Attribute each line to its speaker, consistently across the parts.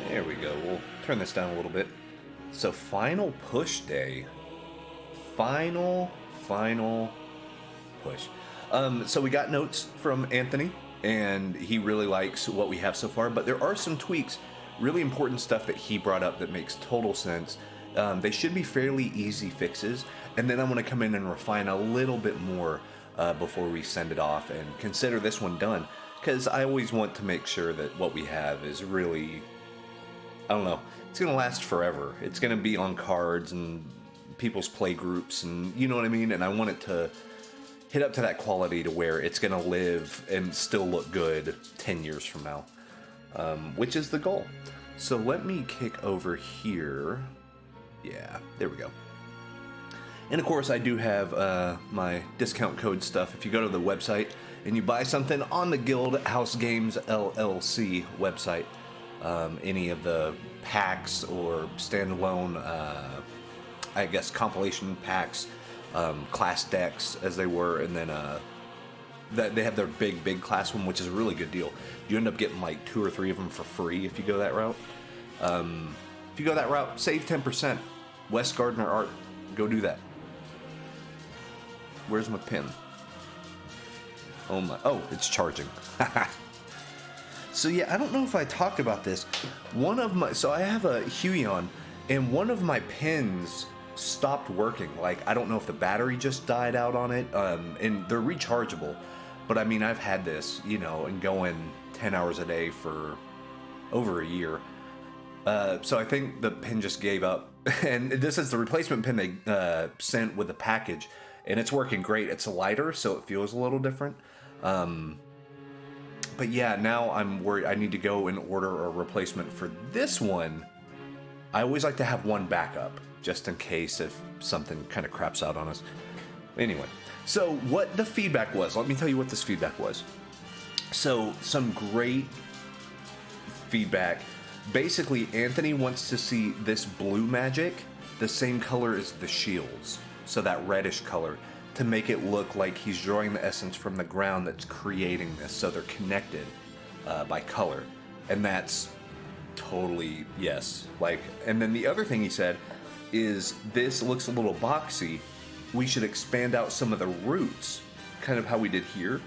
Speaker 1: There we go. We'll turn this down a little bit. So final push day. Final push. So we got notes from Anthony, and he really likes what we have so far, but there are some tweaks, really important stuff that he brought up that makes total sense. They should be fairly easy fixes, and then I'm going to come in and refine a little bit more before we send it off and consider this one done, because I always want to make sure that what we have is really, I don't know, it's going to last forever. It's going to be on cards and people's play groups, and you know what I mean? And I want it to hit up to that quality to where it's going to live and still look good 10 years from now, which is the goal. So let me kick over here. Yeah, there we go. And of course, I do have my discount code stuff. If you go to the website and you buy something on the Guild House Games LLC website, any of the packs or standalone, I guess, compilation packs, class decks as they were, and then that they have their big class one, which is a really good deal. You end up getting like 2 or 3 of them for free if you go that route. If you go that route, save 10%. West Gardner Art, go do that. Where's my pin? Oh my! Oh, it's charging. So yeah, I don't know if I talked about this. So I have a Huion, and one of my pins stopped working. Like, I don't know if the battery just died out on it, and they're rechargeable, but I mean, I've had this, and going 10 hours a day for over a year. So I think the pin just gave up, and this is the replacement pin they sent with the package, and it's working great. It's lighter, so it feels a little different. But yeah, now I'm worried. I need to go and order a replacement for this one. I always like to have one backup, just in case if something kind of craps out on us. Anyway, so what the feedback was, let me tell you what this feedback was. So, some great feedback. Basically, Anthony wants to see this blue magic the same color as the shields, so that reddish color, to make it look like he's drawing the essence from the ground that's creating this, so they're connected by color. And that's totally yes. And then the other thing he said is, this looks a little boxy. We should expand out some of the roots, kind of how we did here.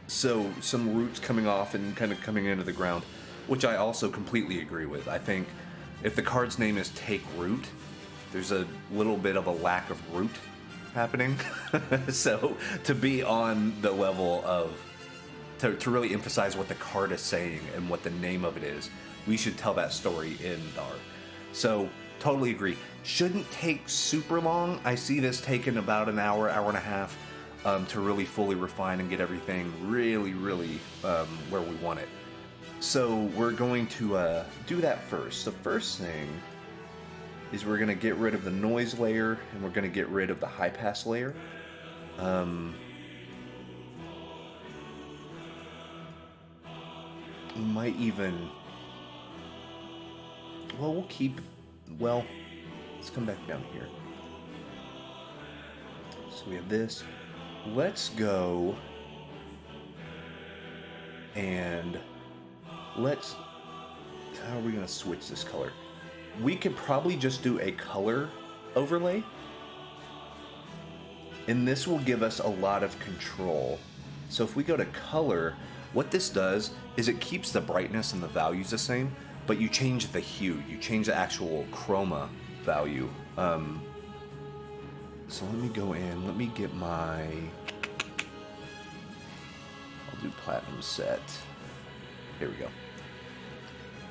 Speaker 1: So some roots coming off and kind of coming into the ground, which I also completely agree with. I think if the card's name is Take Root, there's a little bit of a lack of root happening. So to be on the level of, to really emphasize what the card is saying and what the name of it is, we should tell that story in the art. So totally agree. Shouldn't take super long. I see this taking about an hour and a half to really fully refine and get everything really where we want it. So we're going to do that first. The first thing is we're going to get rid of the noise layer, and we're going to get rid of the high pass layer. We might even, we'll keep, let's come back down here. So we have this. Let's go and how are we going to switch this color? We could probably just do a color overlay, and this will give us a lot of control. So if we go to color, what this does is it keeps the brightness and the values the same, but you change the hue, you change the actual chroma value. So let me go in, let me get my, I'll do platinum set. Here we go.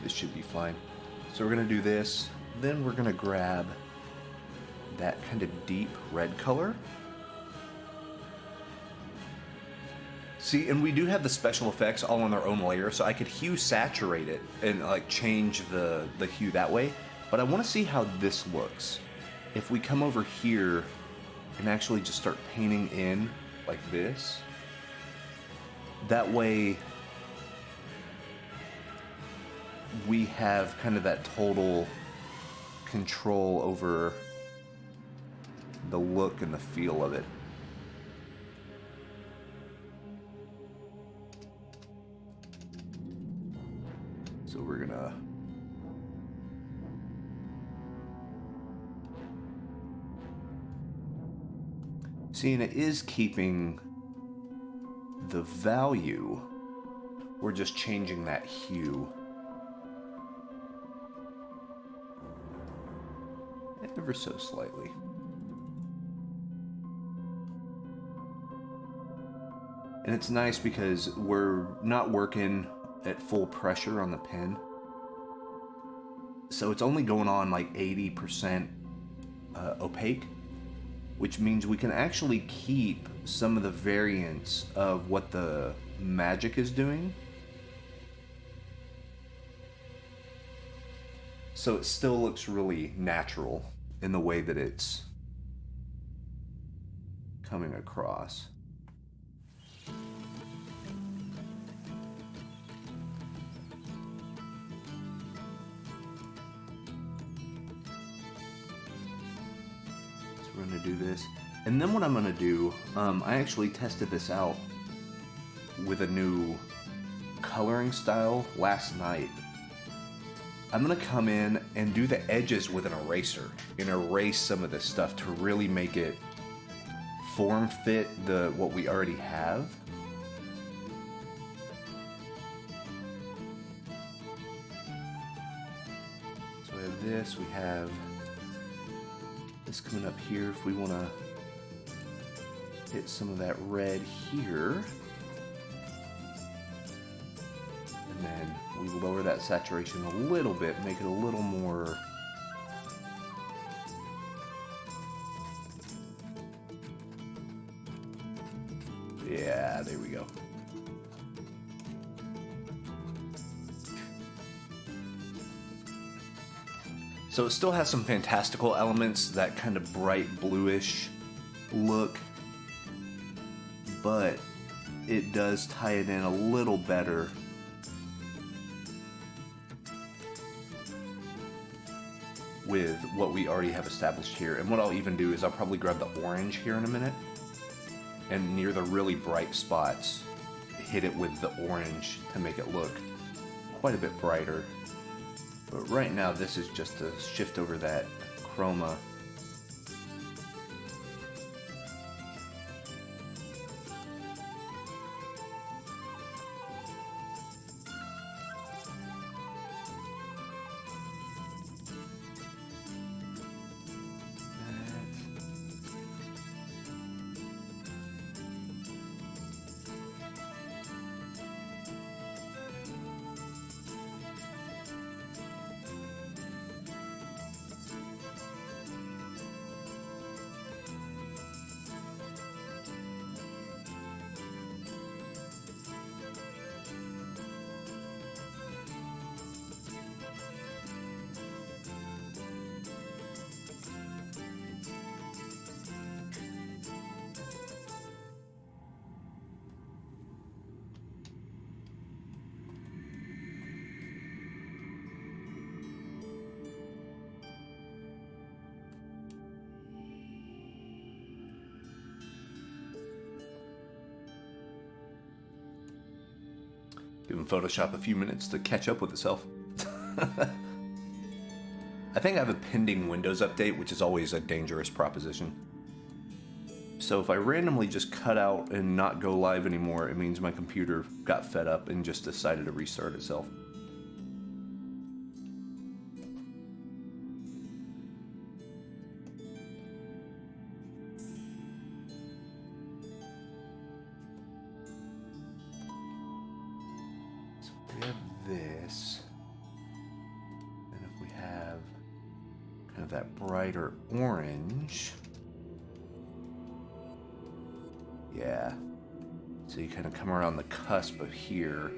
Speaker 1: This should be fine. So we're gonna do this, then we're gonna grab that kind of deep red color. See, and we do have the special effects all on their own layer, so I could hue saturate it and change the hue that way. But I want to see how this looks. If we come over here and actually just start painting in like this, that way we have kind of that total control over the look and the feel of it. So we're gonna See, and it is keeping the value. We're just changing that hue. Ever so slightly. And it's nice because we're not working at full pressure on the pen. So it's only going on like 80% opaque, which means we can actually keep some of the variance of what the magic is doing. So it still looks really natural in the way that it's coming across. We're going to do this. And then what I'm going to do, I actually tested this out with a new coloring style last night. I'm going to come in and do the edges with an eraser and erase some of this stuff to really make it form fit what we already have. So we have this, we have this coming up here if we want to hit some of that red here. And then we lower that saturation a little bit, make it a little more yeah, there we go. So it still has some fantastical elements, that kind of bright bluish look, but it does tie it in a little better. With what we already have established here. And what I'll even do is I'll probably grab the orange here in a minute, and near the really bright spots, hit it with the orange to make it look quite a bit brighter. But right now, this is just to shift over that chroma. Giving Photoshop a few minutes to catch up with itself. I think I have a pending Windows update, which is always a dangerous proposition. So if I randomly just cut out and not go live anymore, it means my computer got fed up and just decided to restart itself. We have this, and if we have kind of that brighter orange, yeah, so you kind of come around the cusp of here,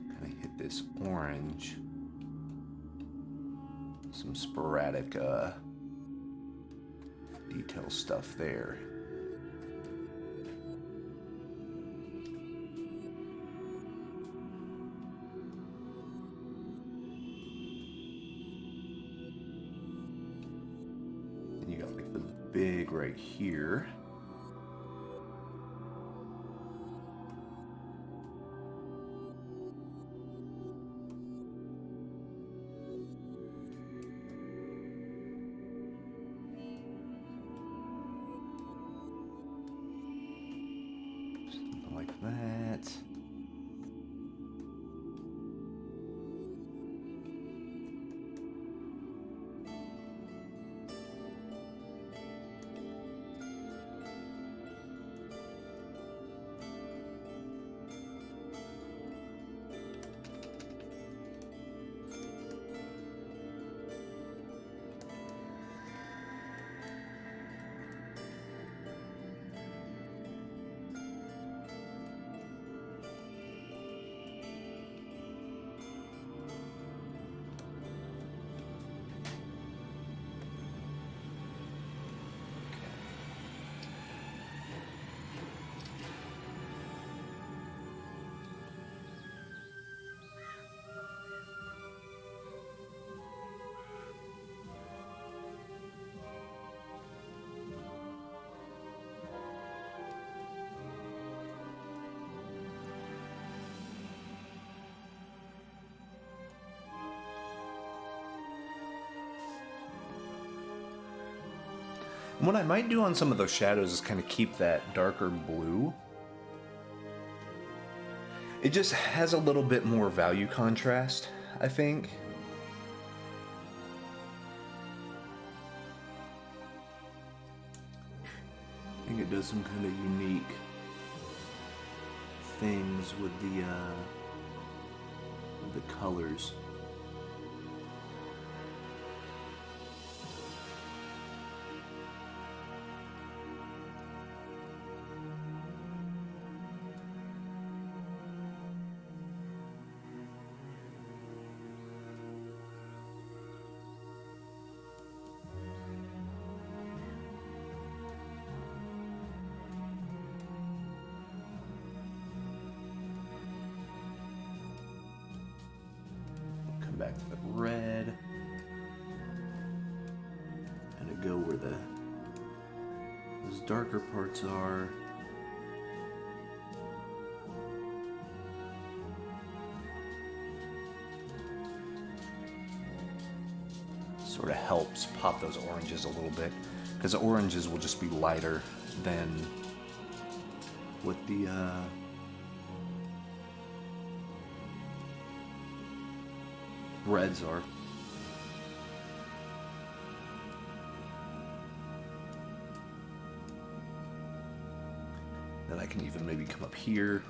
Speaker 1: kind of hit this orange, some sporadic detail stuff there. You got like the big right here. What I might do on some of those shadows is kind of keep that darker blue. It just has a little bit more value contrast, I think. I think it does some kind of unique things with the colors. Back to the red, and to go where those darker parts are. Sort of helps pop those oranges a little bit, because the oranges will just be lighter than what the reds are. Then I can even maybe come up here.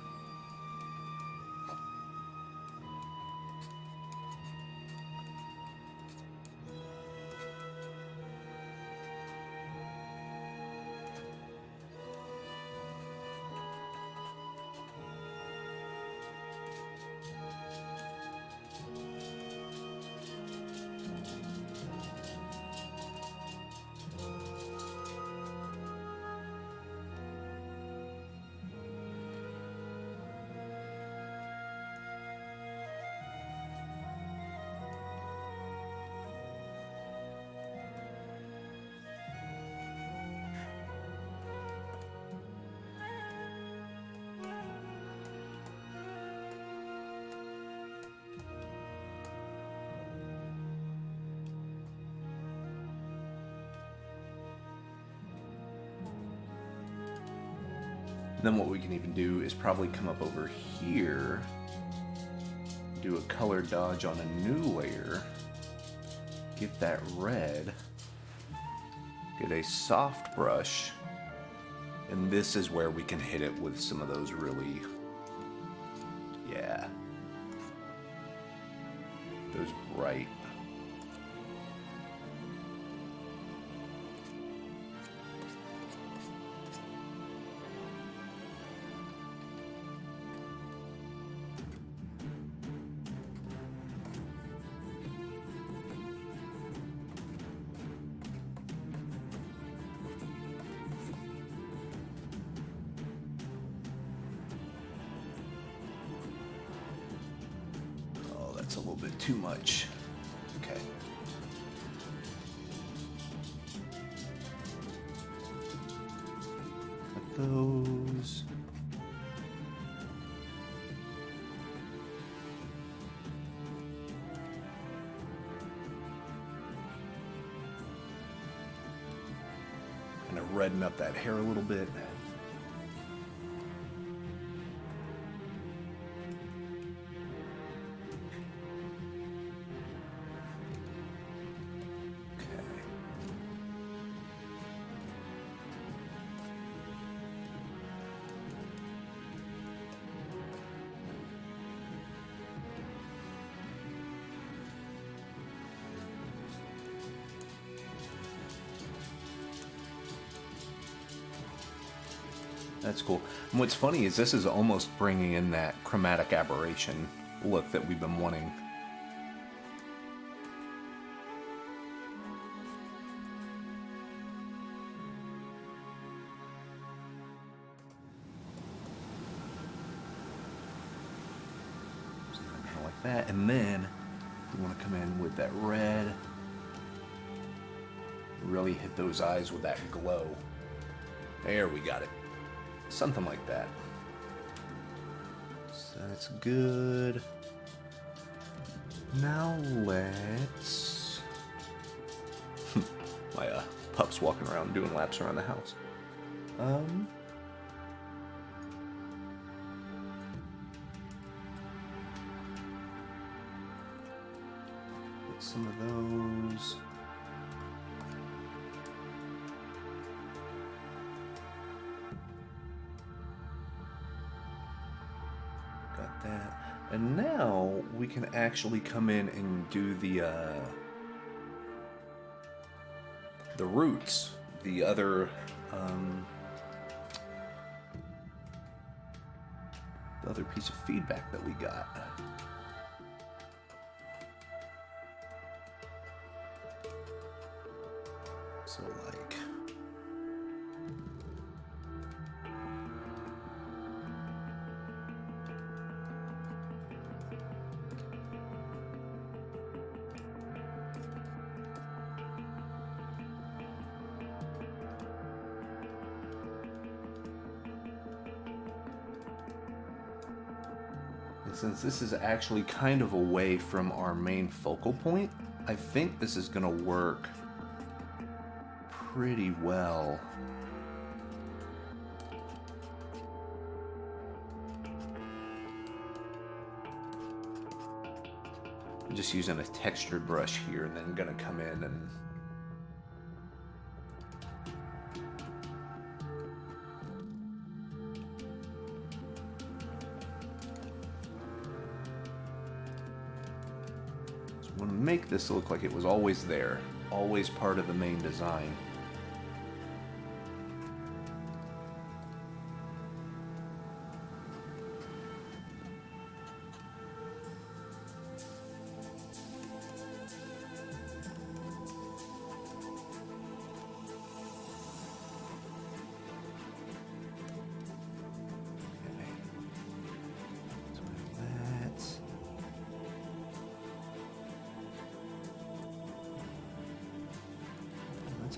Speaker 1: Then what we can even do is probably come up over here, do a color dodge on a new layer, get that red, get a soft brush, and this is where we can hit it with some of those really, yeah, those bright. That's a little bit too much. Okay. Cut those. Kind of redden up that hair a little bit. That's cool. And what's funny is this is almost bringing in that chromatic aberration look that we've been wanting. Kind of like that. And then we want to come in with that red. Really hit those eyes with that glow. There, we got it. Something like that. So that's good. Now let's... My pups walking around doing laps around the house. Get some of those. Got that. And now we can actually come in and do the roots, the other piece of feedback that we got. So like since this is actually kind of away from our main focal point, I think this is going to work pretty well. I'm just using a textured brush here and then going to come in and make this look like it was always there, always part of the main design.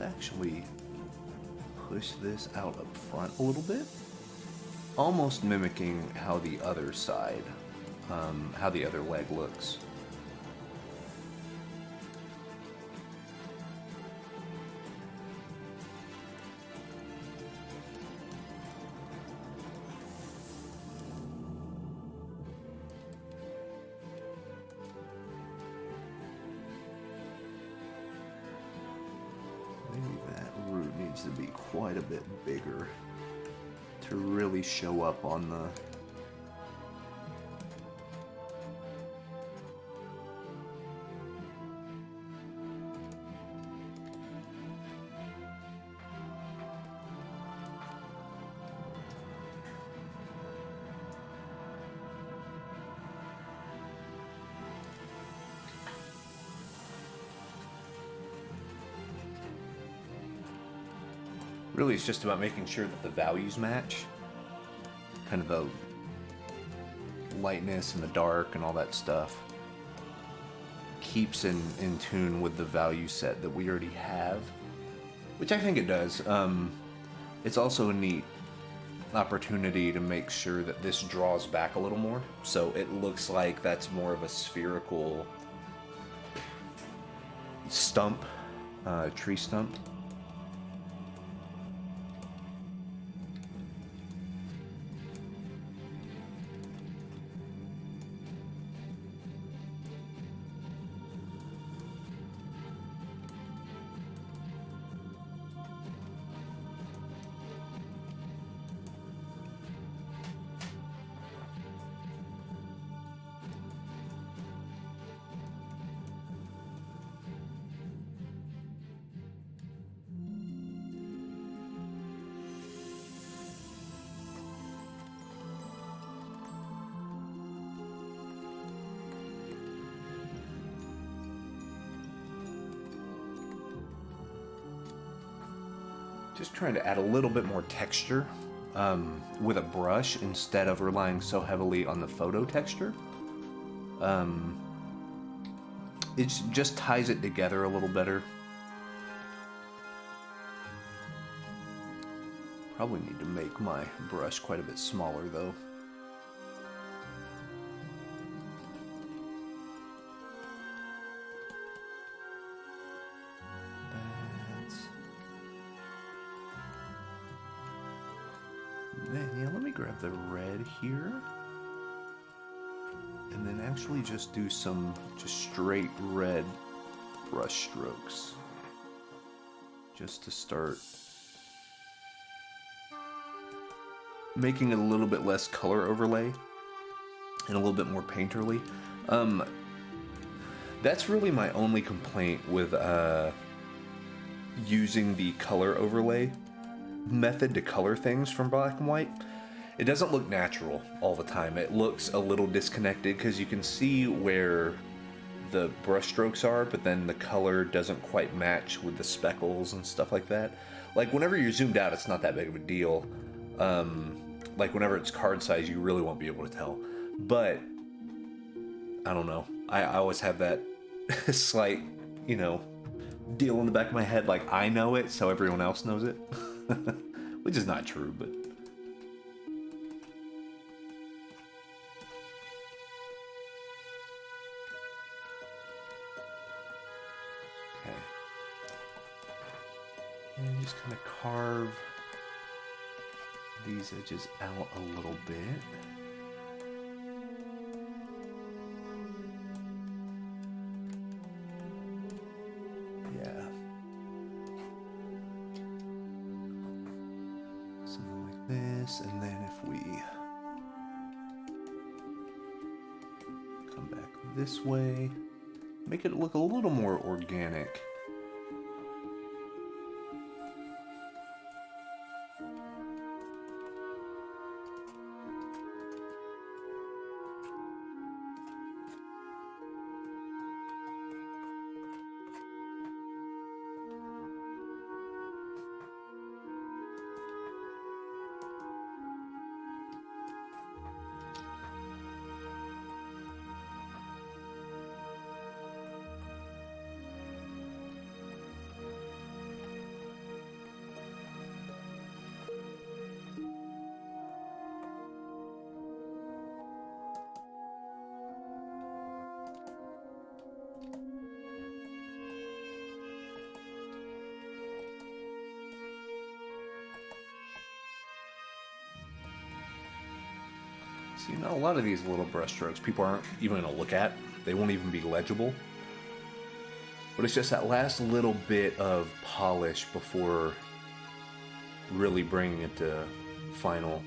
Speaker 1: Actually push this out up front a little bit, almost mimicking how the other side, how the other leg looks. To be quite a bit bigger to really show up on the really, it's just about making sure that the values match. Kind of the lightness and the dark and all that stuff keeps in tune with the value set that we already have, which I think it does. It's also a neat opportunity to make sure that this draws back a little more, so it looks like that's more of a spherical stump, tree stump. Just trying to add a little bit more texture with a brush instead of relying so heavily on the photo texture. It just ties it together a little better. Probably need to make my brush quite a bit smaller though. then, yeah, let me grab the red here. And then actually just do some just straight red brush strokes. Just to start making it a little bit less color overlay and a little bit more painterly. That's really my only complaint with using the color overlay method to color things from black and white. It doesn't look natural all the time. It looks a little disconnected because you can see where the brush strokes are, but then the color doesn't quite match with the speckles and stuff like that. Like whenever you're zoomed out, it's not that big of a deal. Like whenever it's card size, you really won't be able to tell. But I don't know. I always have that slight, deal in the back of my head, like I know it, so everyone else knows it. Which is not true, but... Okay. And just kind of carve these edges out a little bit. And then if we come back this way, make it look a little more organic. See, now a lot of these little brush strokes people aren't even going to look at. They won't even be legible. But it's just that last little bit of polish before really bringing it to final.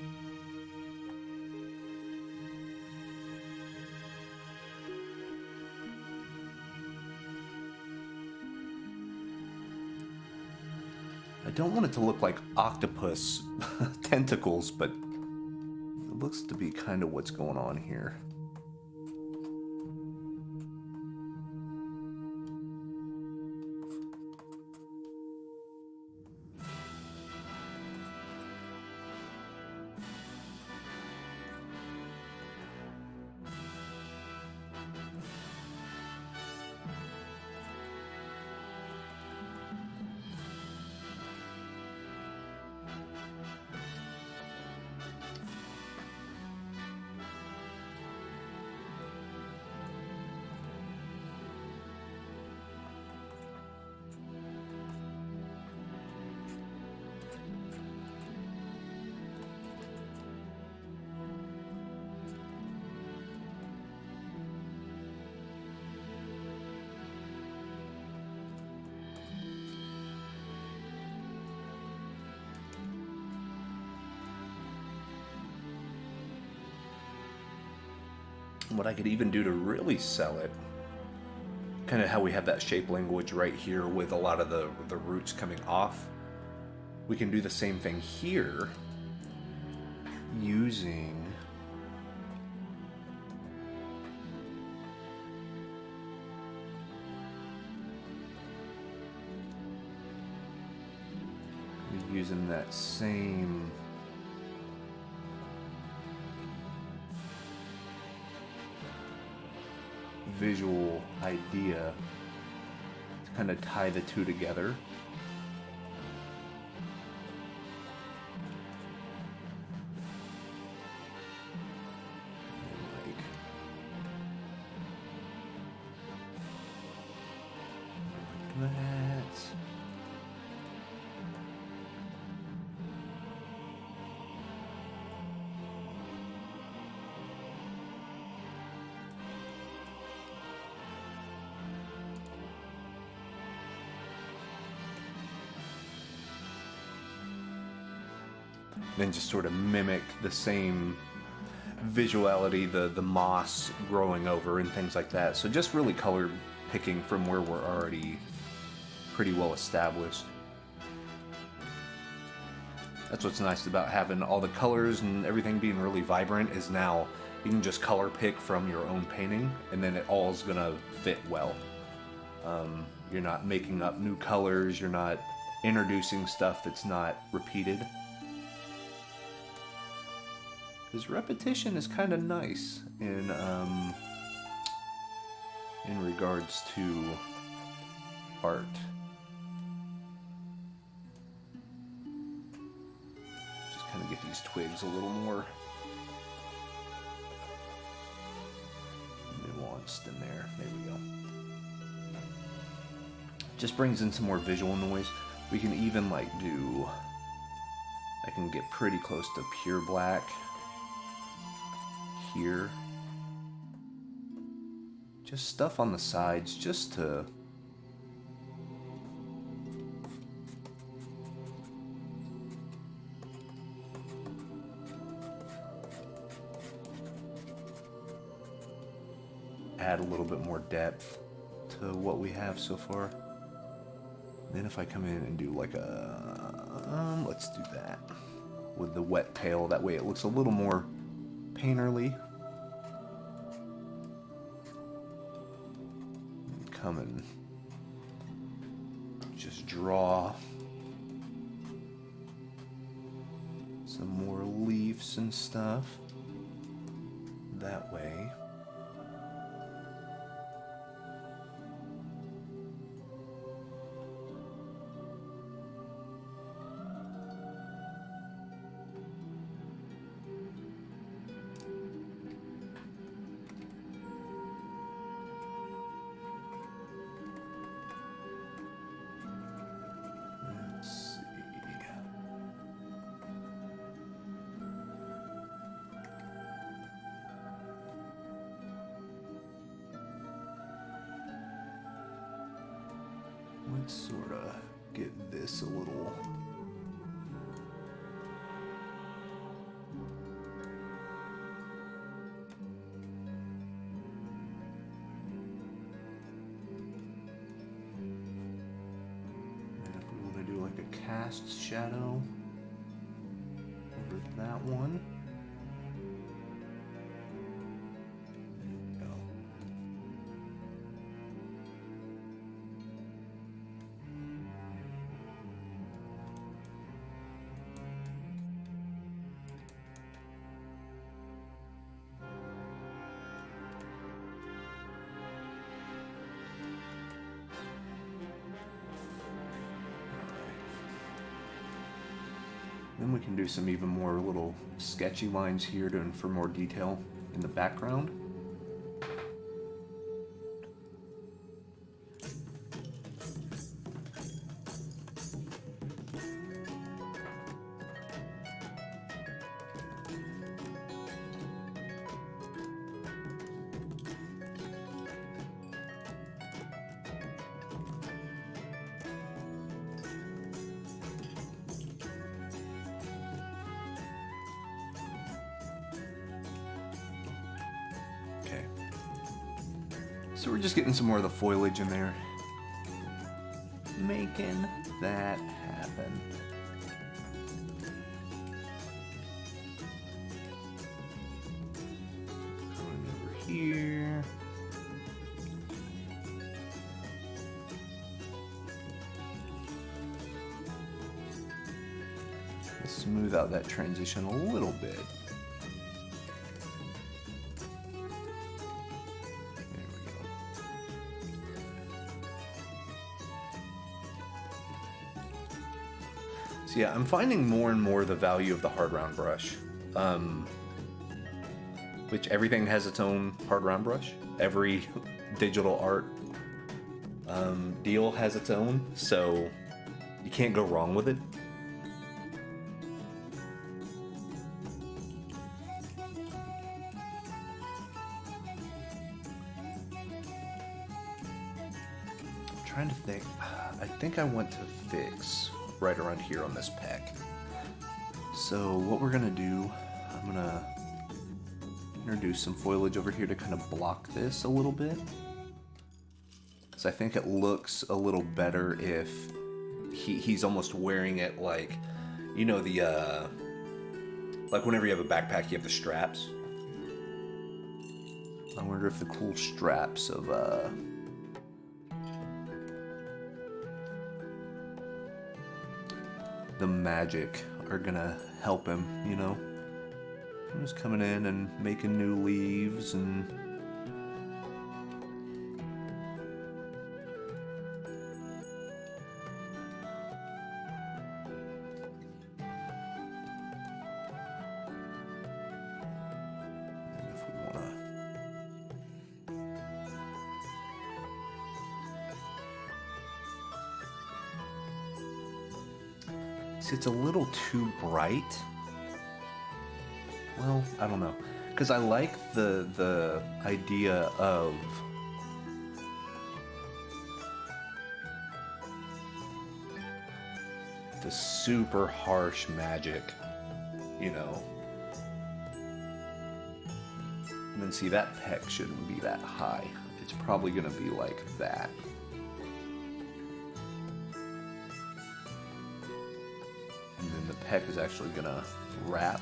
Speaker 1: I don't want it to look like octopus tentacles, but it looks to be kind of what's going on here. What I could even do to really sell it, kind of how we have that shape language right here with a lot of the roots coming off, we can do the same thing here using that same visual idea to kind of tie the two together. Like that. then just sort of mimic the same visuality, the moss growing over and things like that. So just really color picking from where we're already pretty well established. That's what's nice about having all the colors and everything being really vibrant, is now you can just color pick from your own painting, and then it all is gonna fit well. You're not making up new colors, you're not introducing stuff that's not repeated. Because repetition is kind of nice in regards to art. Just kind of get these twigs a little more nuanced in there. There we go. Just brings in some more visual noise. We can even like do, I can get pretty close to pure black here. Just stuff on the sides just to add a little bit more depth to what we have so far. Then if I come in and do like a, let's do that with the wet tail, that way it looks a little more painterly. Come and just draw some more leaves and stuff that way. Let's sort of get this a little and if we want to do like a cast shadow over that one. Then we can do some even more little sketchy lines here for more detail in the background. So we're just getting some more of the foliage in there, making that happen. Going over here. Let's smooth out that transition a little bit. So yeah, I'm finding more and more the value of the hard round brush, which everything has its own hard round brush. Every digital art deal has its own, so you can't go wrong with it. I'm trying to think. I think I want to fix right around here on this peck. So what we're gonna do, I'm gonna introduce some foliage over here to kind of block this a little bit. Because I think it looks a little better if he's almost wearing it like, you know, the, like whenever you have a backpack, you have the straps. I wonder if the cool straps of, the magic are gonna help him, you know? I'm just coming in and making new leaves and if we wanna see, it's a little too bright. Well, I don't know, because I like the idea of the super harsh magic, you know. And then see, that peck shouldn't be that high. It's probably gonna be like that. And then the peck is actually gonna wrap,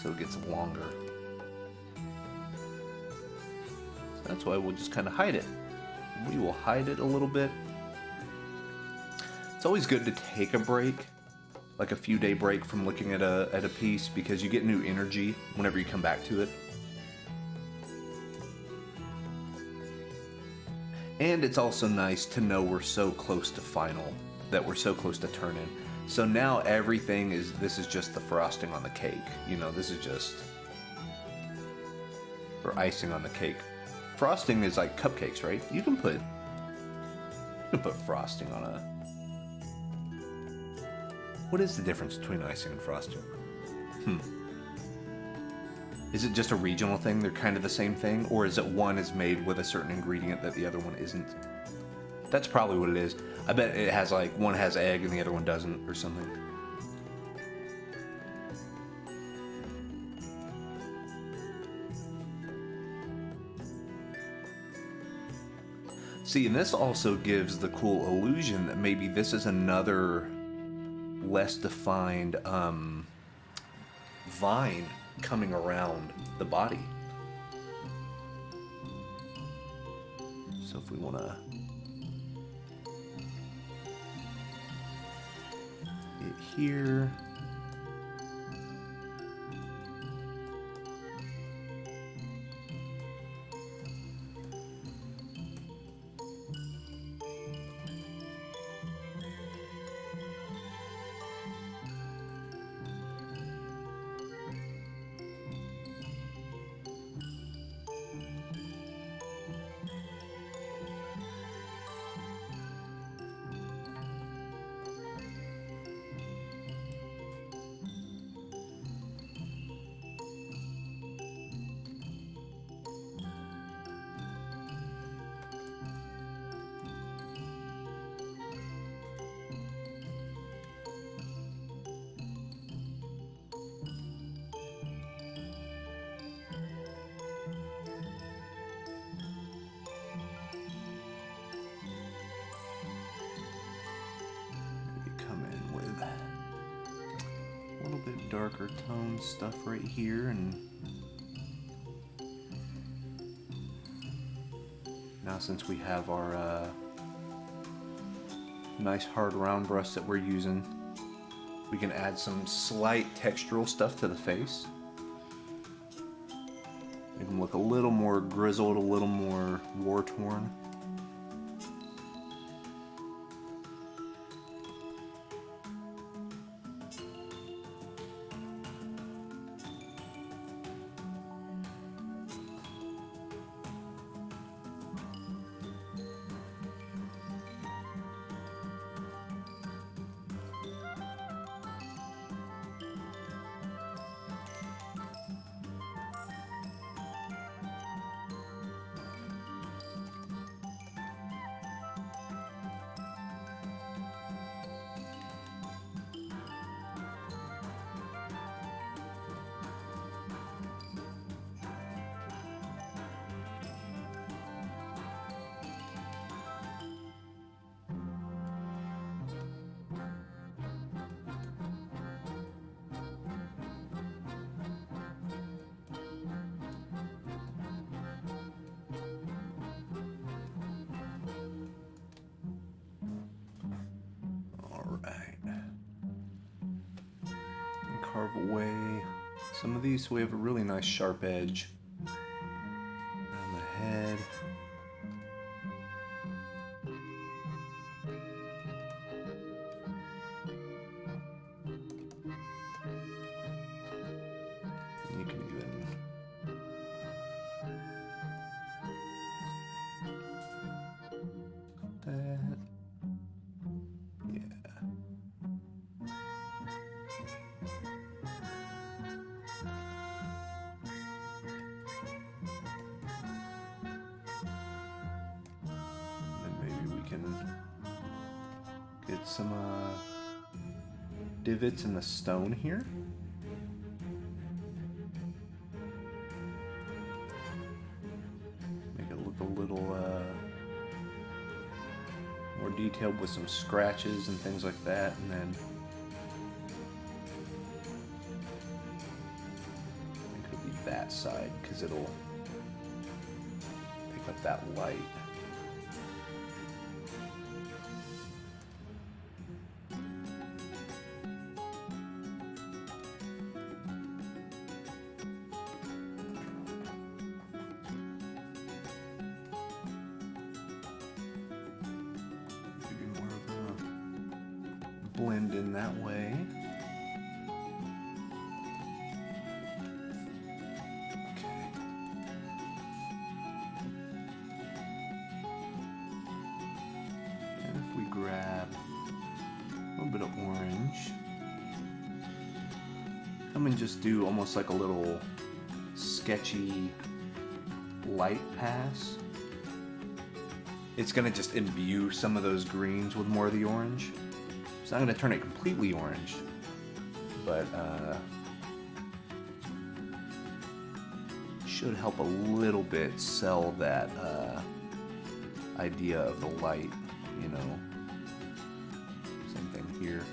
Speaker 1: so it gets longer. So that's why we'll just kind of hide it. We will hide it a little bit. It's always good to take a break, like a few day break from looking at a piece, because you get new energy whenever you come back to it. And it's also nice to know we're so close to final, that we're so close to turn-in. So now everything is, this is just the frosting on the cake. You know, this is just for icing on the cake. Frosting is like cupcakes, right? You can put frosting on a... What is the difference between icing and frosting? Is it just a regional thing? They're kind of the same thing? Or is it one is made with a certain ingredient that the other one isn't? That's probably what it is. I bet it has like, one has egg and the other one doesn't or something. See, and this also gives the cool illusion that maybe this is another less defined vine coming around the body. So if we want to get here, darker tone stuff right here, and now since we have our nice hard round brush that we're using, we can add some slight textural stuff to the face. Make them look a little more grizzled, a little more war-torn. carve away some of these so we have a really nice sharp edge on the head. You can even that. Yeah. And maybe we can get some divots in the stone here. Make it look a little more detailed with some scratches and things like that, and then I think it'll be that side because it'll pick up that light. Blend in that way. Okay. And if we grab a little bit of orange, come and just do almost like a little sketchy light pass. It's gonna just imbue some of those greens with more of the orange. It's not going to turn it completely orange, but should help a little bit sell that idea of the light, you know. Same thing here.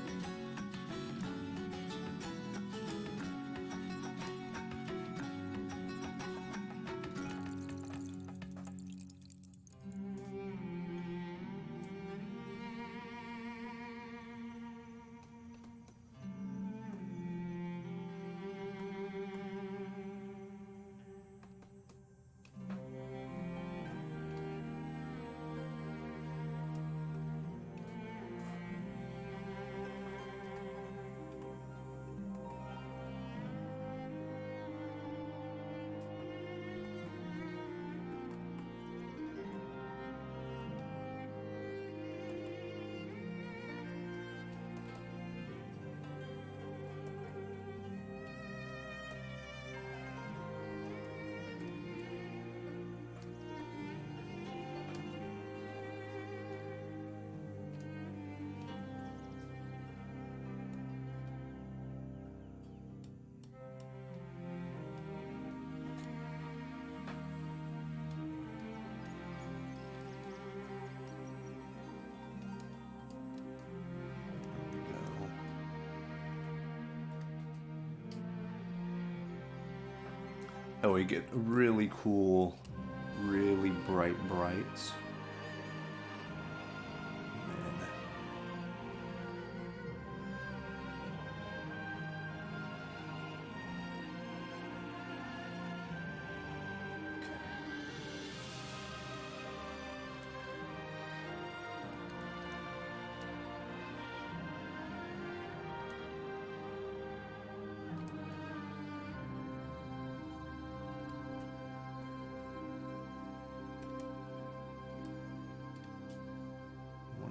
Speaker 1: Oh, we get really cool, really bright brights.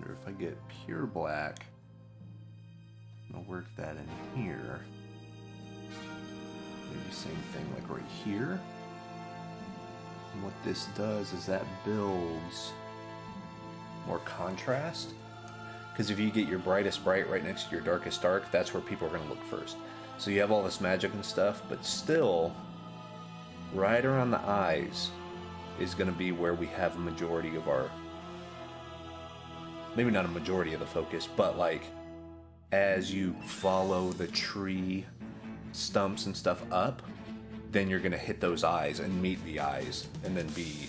Speaker 1: If I get pure black, I'll work that in here. Maybe same thing like right here. And what this does is that builds more contrast. Because if you get your brightest bright right next to your darkest dark, that's where people are going to look first. So you have all this magic and stuff, but still, right around the eyes is going to be where we have a majority of our, maybe not a majority of the focus, but like as you follow the tree stumps and stuff up, then you're gonna hit those eyes and meet the eyes and then be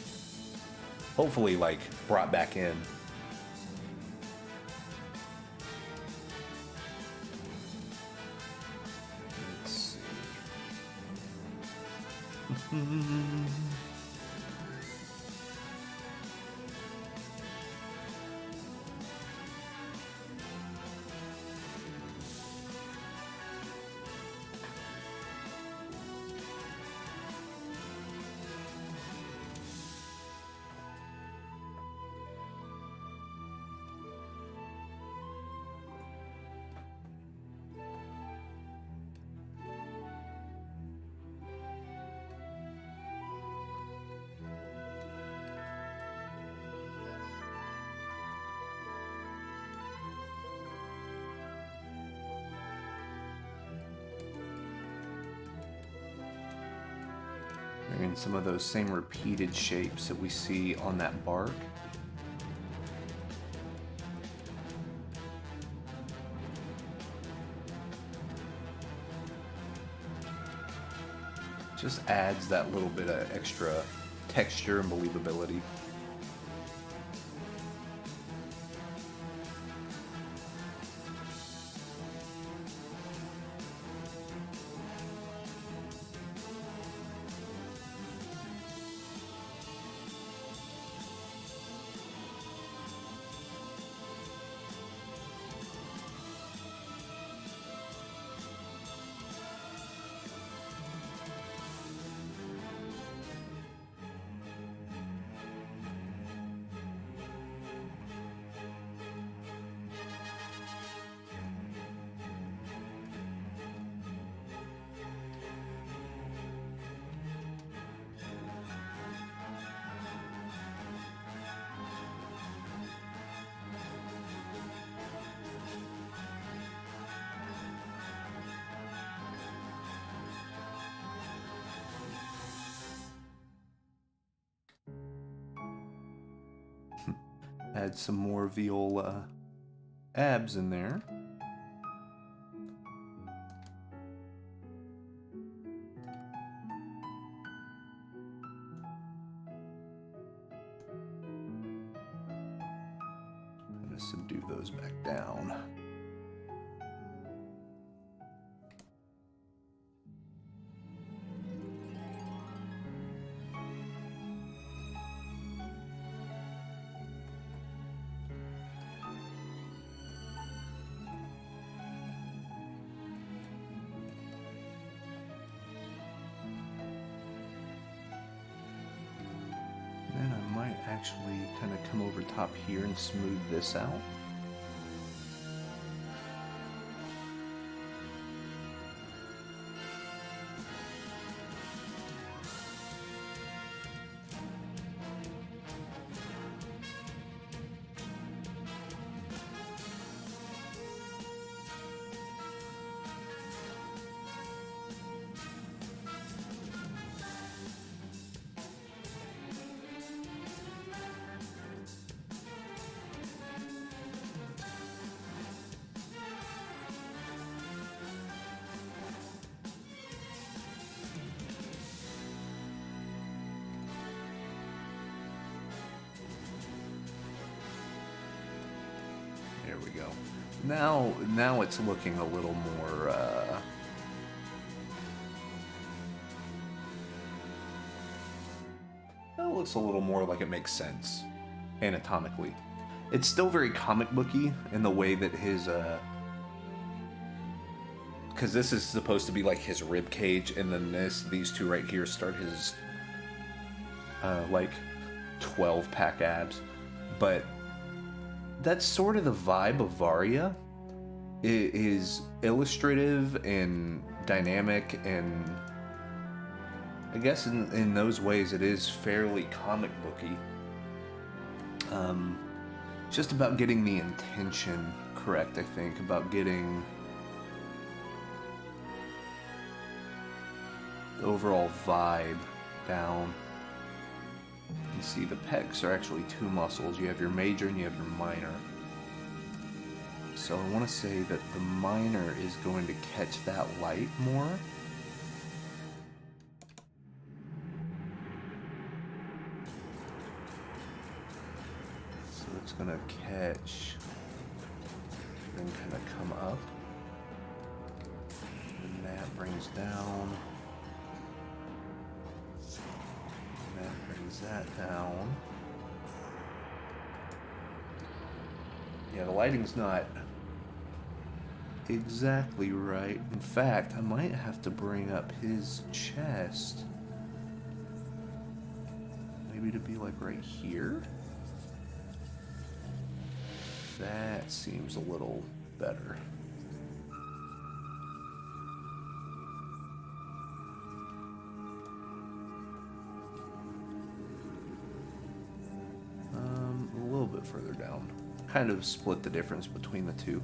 Speaker 1: hopefully like brought back in. Let's And some of those same repeated shapes that we see on that bark. Just adds that little bit of extra texture and believability. Add some more viola abs in there. I'm going to subdue those back down. Then I might actually kind of come over top here and smooth this out. There we go. Now it's looking a little more, it looks a little more like it makes sense anatomically. It's still very comic booky in the way that his, because this is supposed to be like his rib cage, and then these two right here start his, like 12-pack abs, but that's sort of the vibe of Varia. It is illustrative and dynamic, and I guess in those ways it is fairly comic booky. Just about getting the intention correct, I think, about getting the overall vibe down. You see the pecs are actually two muscles. You have your major and you have your minor. So I want to say that the minor is going to catch that light more. So it's going to catch, then kind of come up. And that brings down. Is that down? Yeah, the lighting's not exactly right. In fact, I might have to bring up his chest. Maybe to be like right here? That seems a little better. A little bit further down. Kind of split the difference between the two.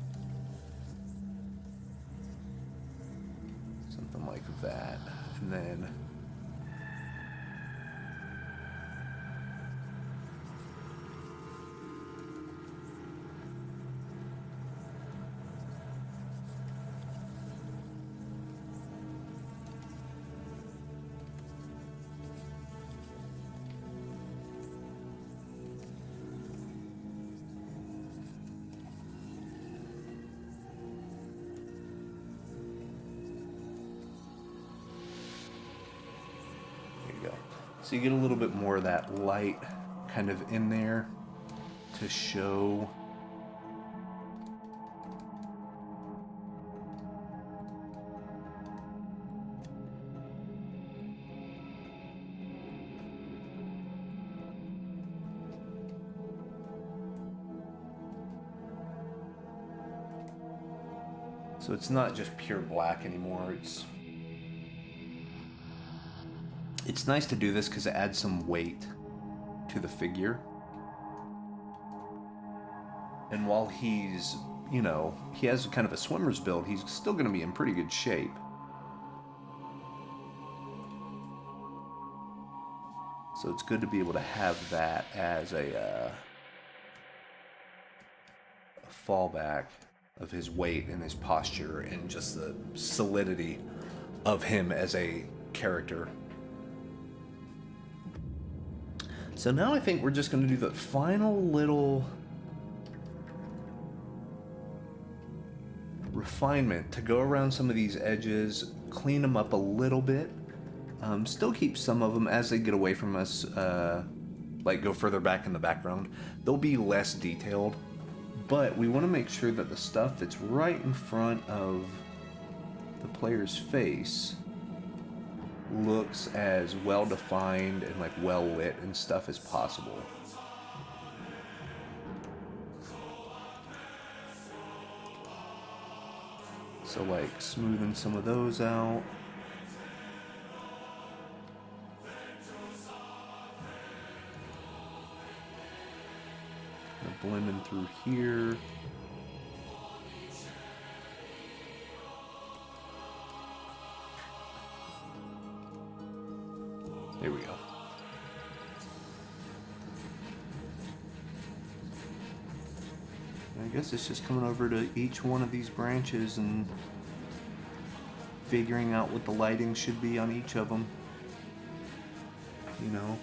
Speaker 1: Something like that. And then so you get a little bit more of that light kind of in there to show. So it's not just pure black anymore. It's nice to do this because it adds some weight to the figure. And while he's, you know, he has kind of a swimmer's build, he's still going to be in pretty good shape. So it's good to be able to have that as a fallback of his weight and his posture and just the solidity of him as a character. So now I think we're just going to do the final little refinement to go around some of these edges, clean them up a little bit, still keep some of them as they get away from us, like go further back in the background. They'll be less detailed, but we want to make sure that the stuff that's right in front of the player's face looks as well defined and like well lit and stuff as possible. So like smoothing some of those out. Kind of blending through here. There we go. I guess it's just coming over to each one of these branches and figuring out what the lighting should be on each of them. You know?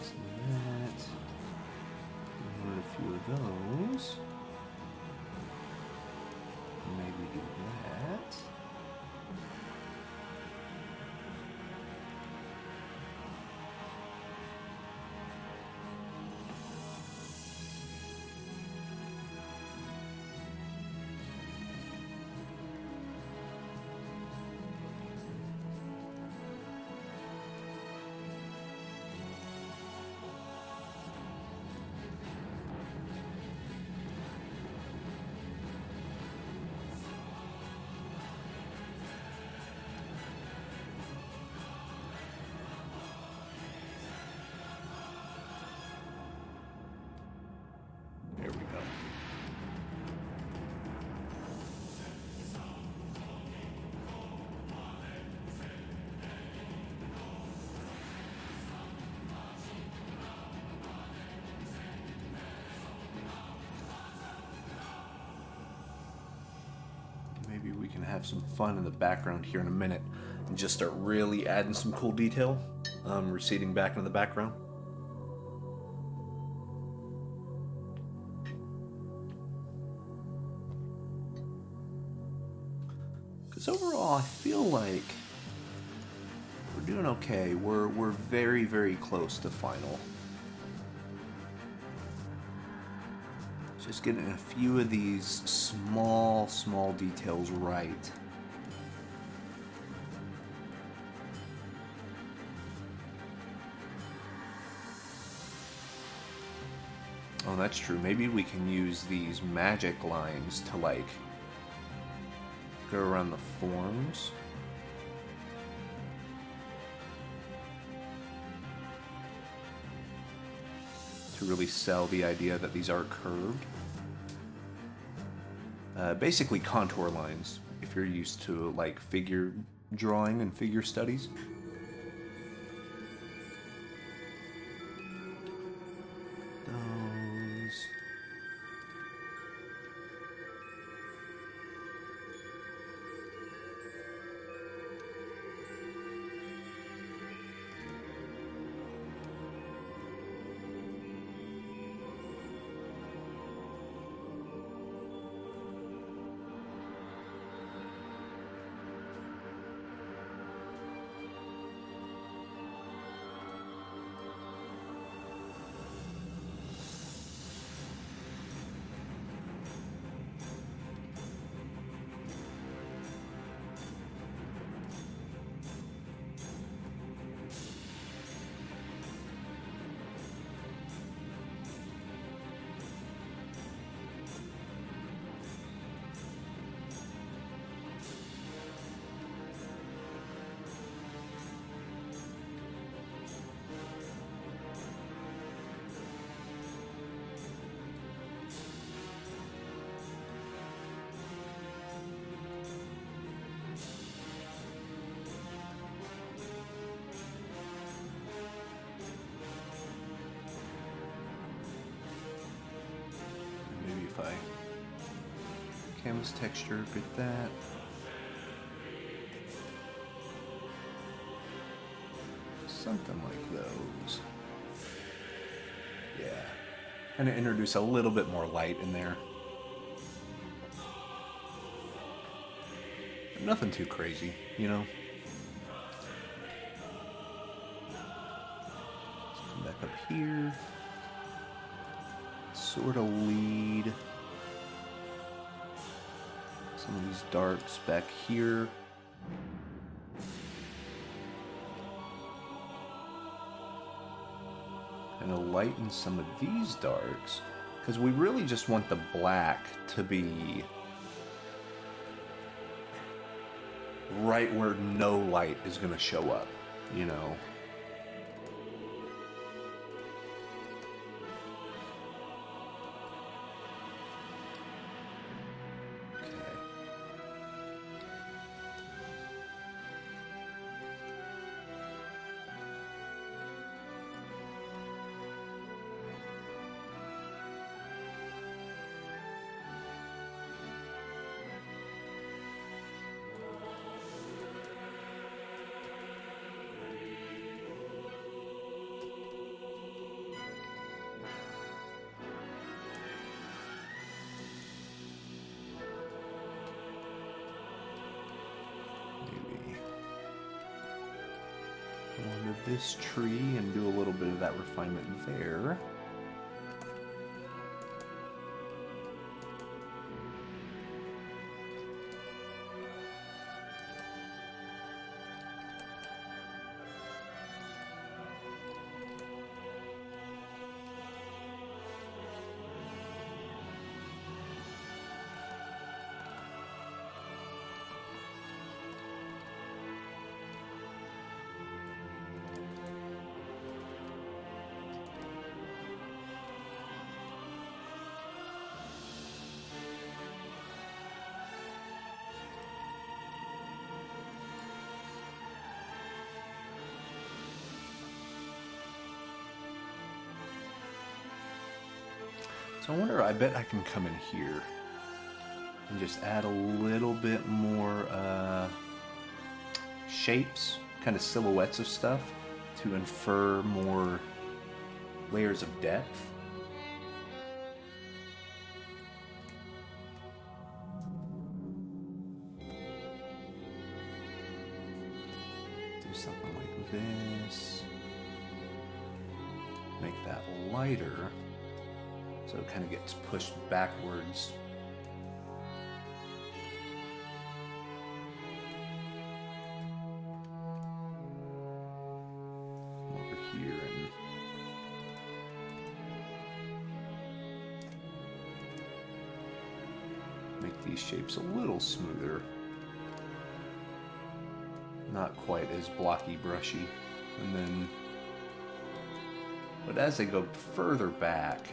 Speaker 1: So that, a few of those. Maybe do that. There we go. Maybe we can have some fun in the background here in a minute and just start really adding some cool detail, receding back into the background. Because overall, I feel like we're doing okay. We're very, very close to final. Just getting a few of these small details right. Oh, that's true. Maybe we can use these magic lines to, like, go around the forms. To really sell the idea that these are curved. Basically contour lines, if you're used to, like, figure drawing and figure studies. Those. Maybe if I canvas texture, get that. Something like those. Yeah. Kind of introduce a little bit more light in there. But nothing too crazy, you know? Let's come back up here. Sort of lead some of these darks back here. And to lighten some of these darks, because we really just want the black to be right where no light is going to show up, you know? Onto this tree and do a little bit of that refinement there. So I wonder, I bet I can come in here and just add a little bit more shapes, kind of silhouettes of stuff to infer more layers of depth. do something like this. Make that lighter so it kind of gets pushed backwards. Over here and make these shapes a little smoother. Not quite as blocky, brushy. And then, but as they go further back,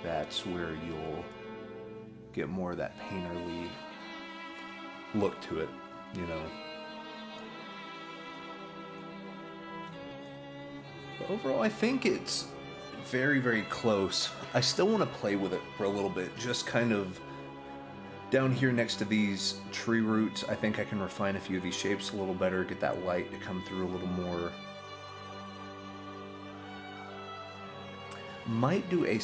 Speaker 1: that's where you'll get more of that painterly look to it, you know. But overall, I think it's very, very close. I still want to play with it for a little bit, just kind of down here next to these tree roots. I think I can refine a few of these shapes a little better, get that light to come through a little more. Might do a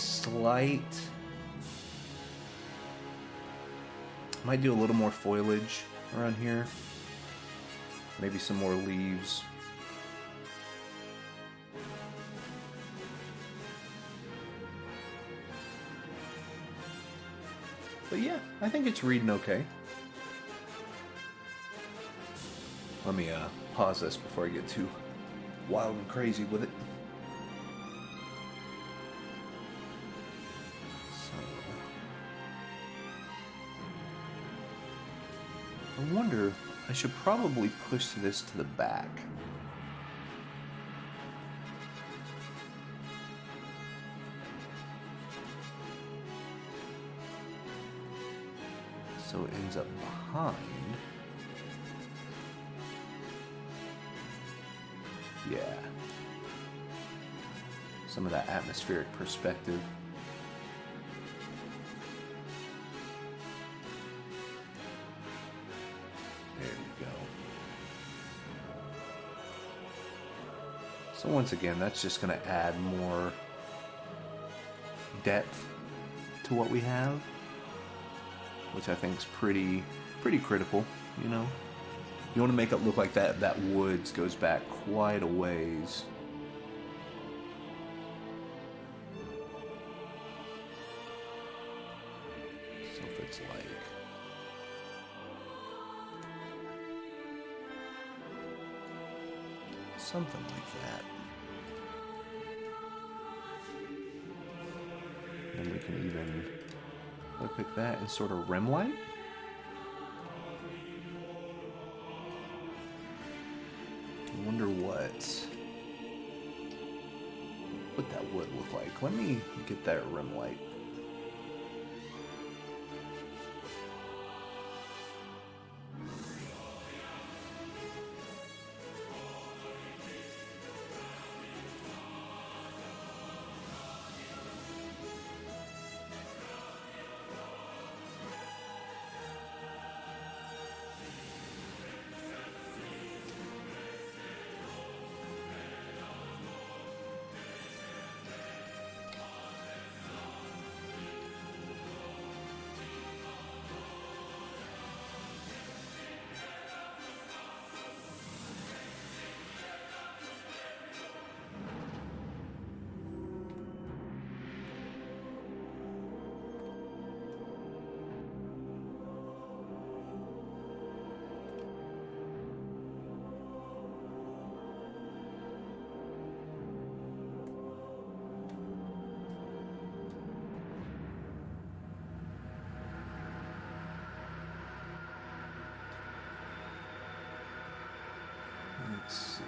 Speaker 1: might do a little more foliage around here. Maybe some more leaves. But yeah, I think it's reading okay. Let me pause this before I get too wild and crazy with it. I wonder, I should probably push this to the back. So it ends up behind. Yeah. Some of that atmospheric perspective. There we go. So once again, that's just going to add more depth to what we have, which I think is pretty critical, you know. You want to make it look like that woods goes back quite a ways. So if it's like something like that. Then we can even look at that in sort of rim light. I wonder what that would look like. Let me get that rim light. Let's see.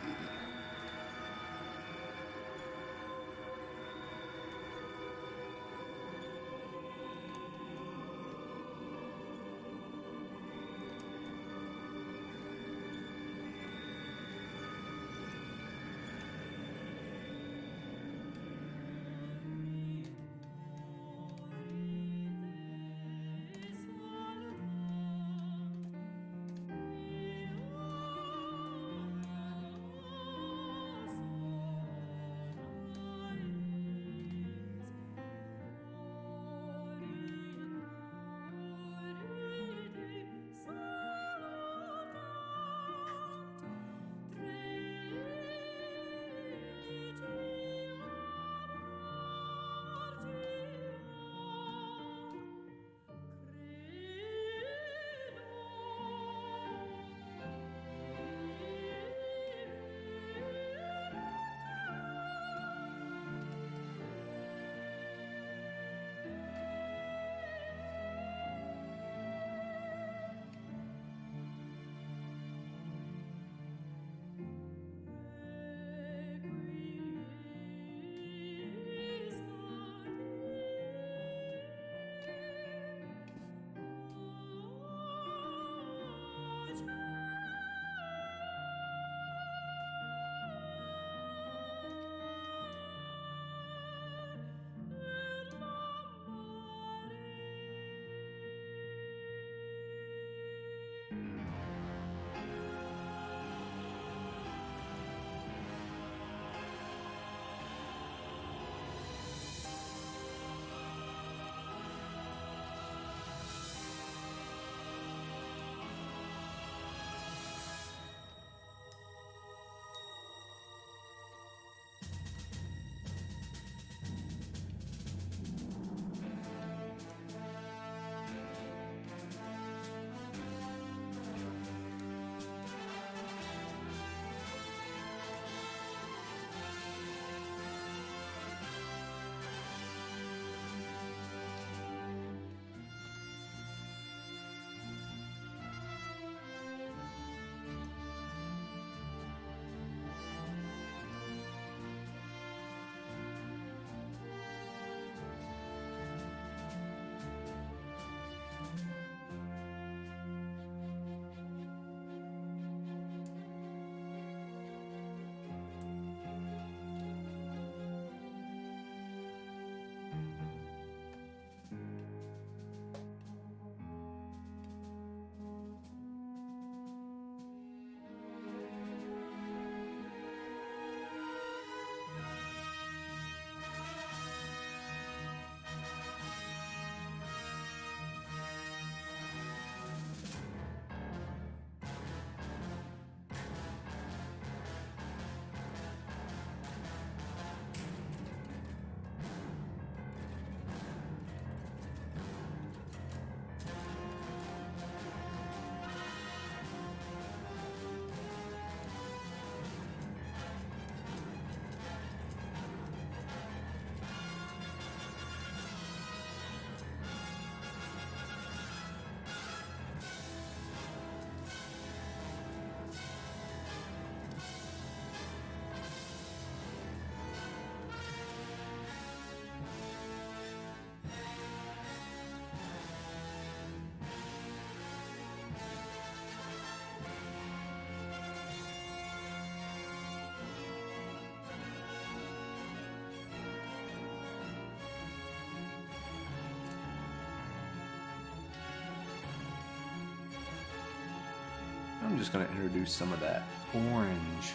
Speaker 1: I'm just going to introduce some of that orange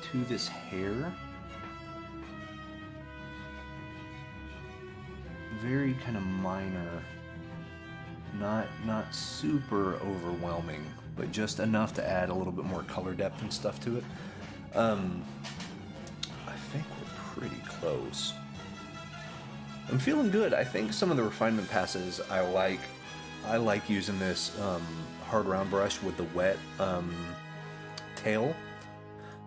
Speaker 1: to this hair. Very kind of minor, not super overwhelming, but just enough to add a little bit more color depth and stuff to it. I think we're pretty close. I'm feeling good. I think some of the refinement passes I like. I like using this hard round brush with the wet tail.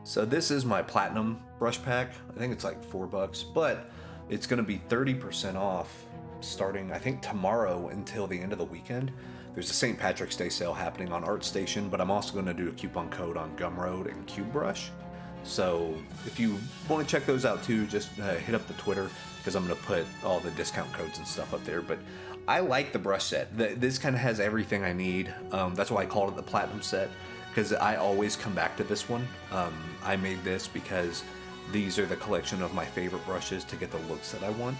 Speaker 1: So this is my platinum brush pack. I think it's like $4, but it's going to be 30% off starting, I think, tomorrow until the end of the weekend. There's a St. Patrick's Day sale happening on ArtStation, but I'm also going to do a coupon code on Gumroad and Cube Brush. So if you want to check those out too, just hit up the Twitter, because I'm going to put all the discount codes and stuff up there. But I like the brush set. This kind of has everything I need. That's why I called it the Platinum set, because I always come back to this one. I made this because these are the collection of my favorite brushes to get the looks that I want.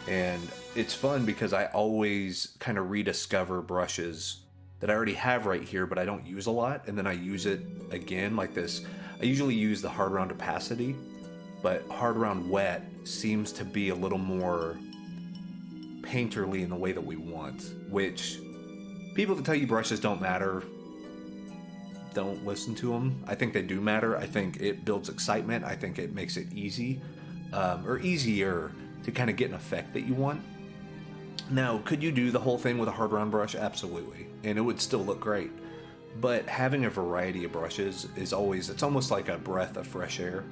Speaker 1: And it's fun because I always kind of rediscover brushes that I already have right here, but I don't use a lot. And then I use it again like this. I usually use the hard round opacity, but hard round wet seems to be a little more painterly in the way that we want, which people that tell you brushes don't matter, don't listen to them. I think they do matter. I think it builds excitement. I think it makes it easy, or easier to kind of get an effect that you want. Now, could you do the whole thing with a hard round brush? Absolutely. And it would still look great. But having a variety of brushes is always, it's almost like a breath of fresh air.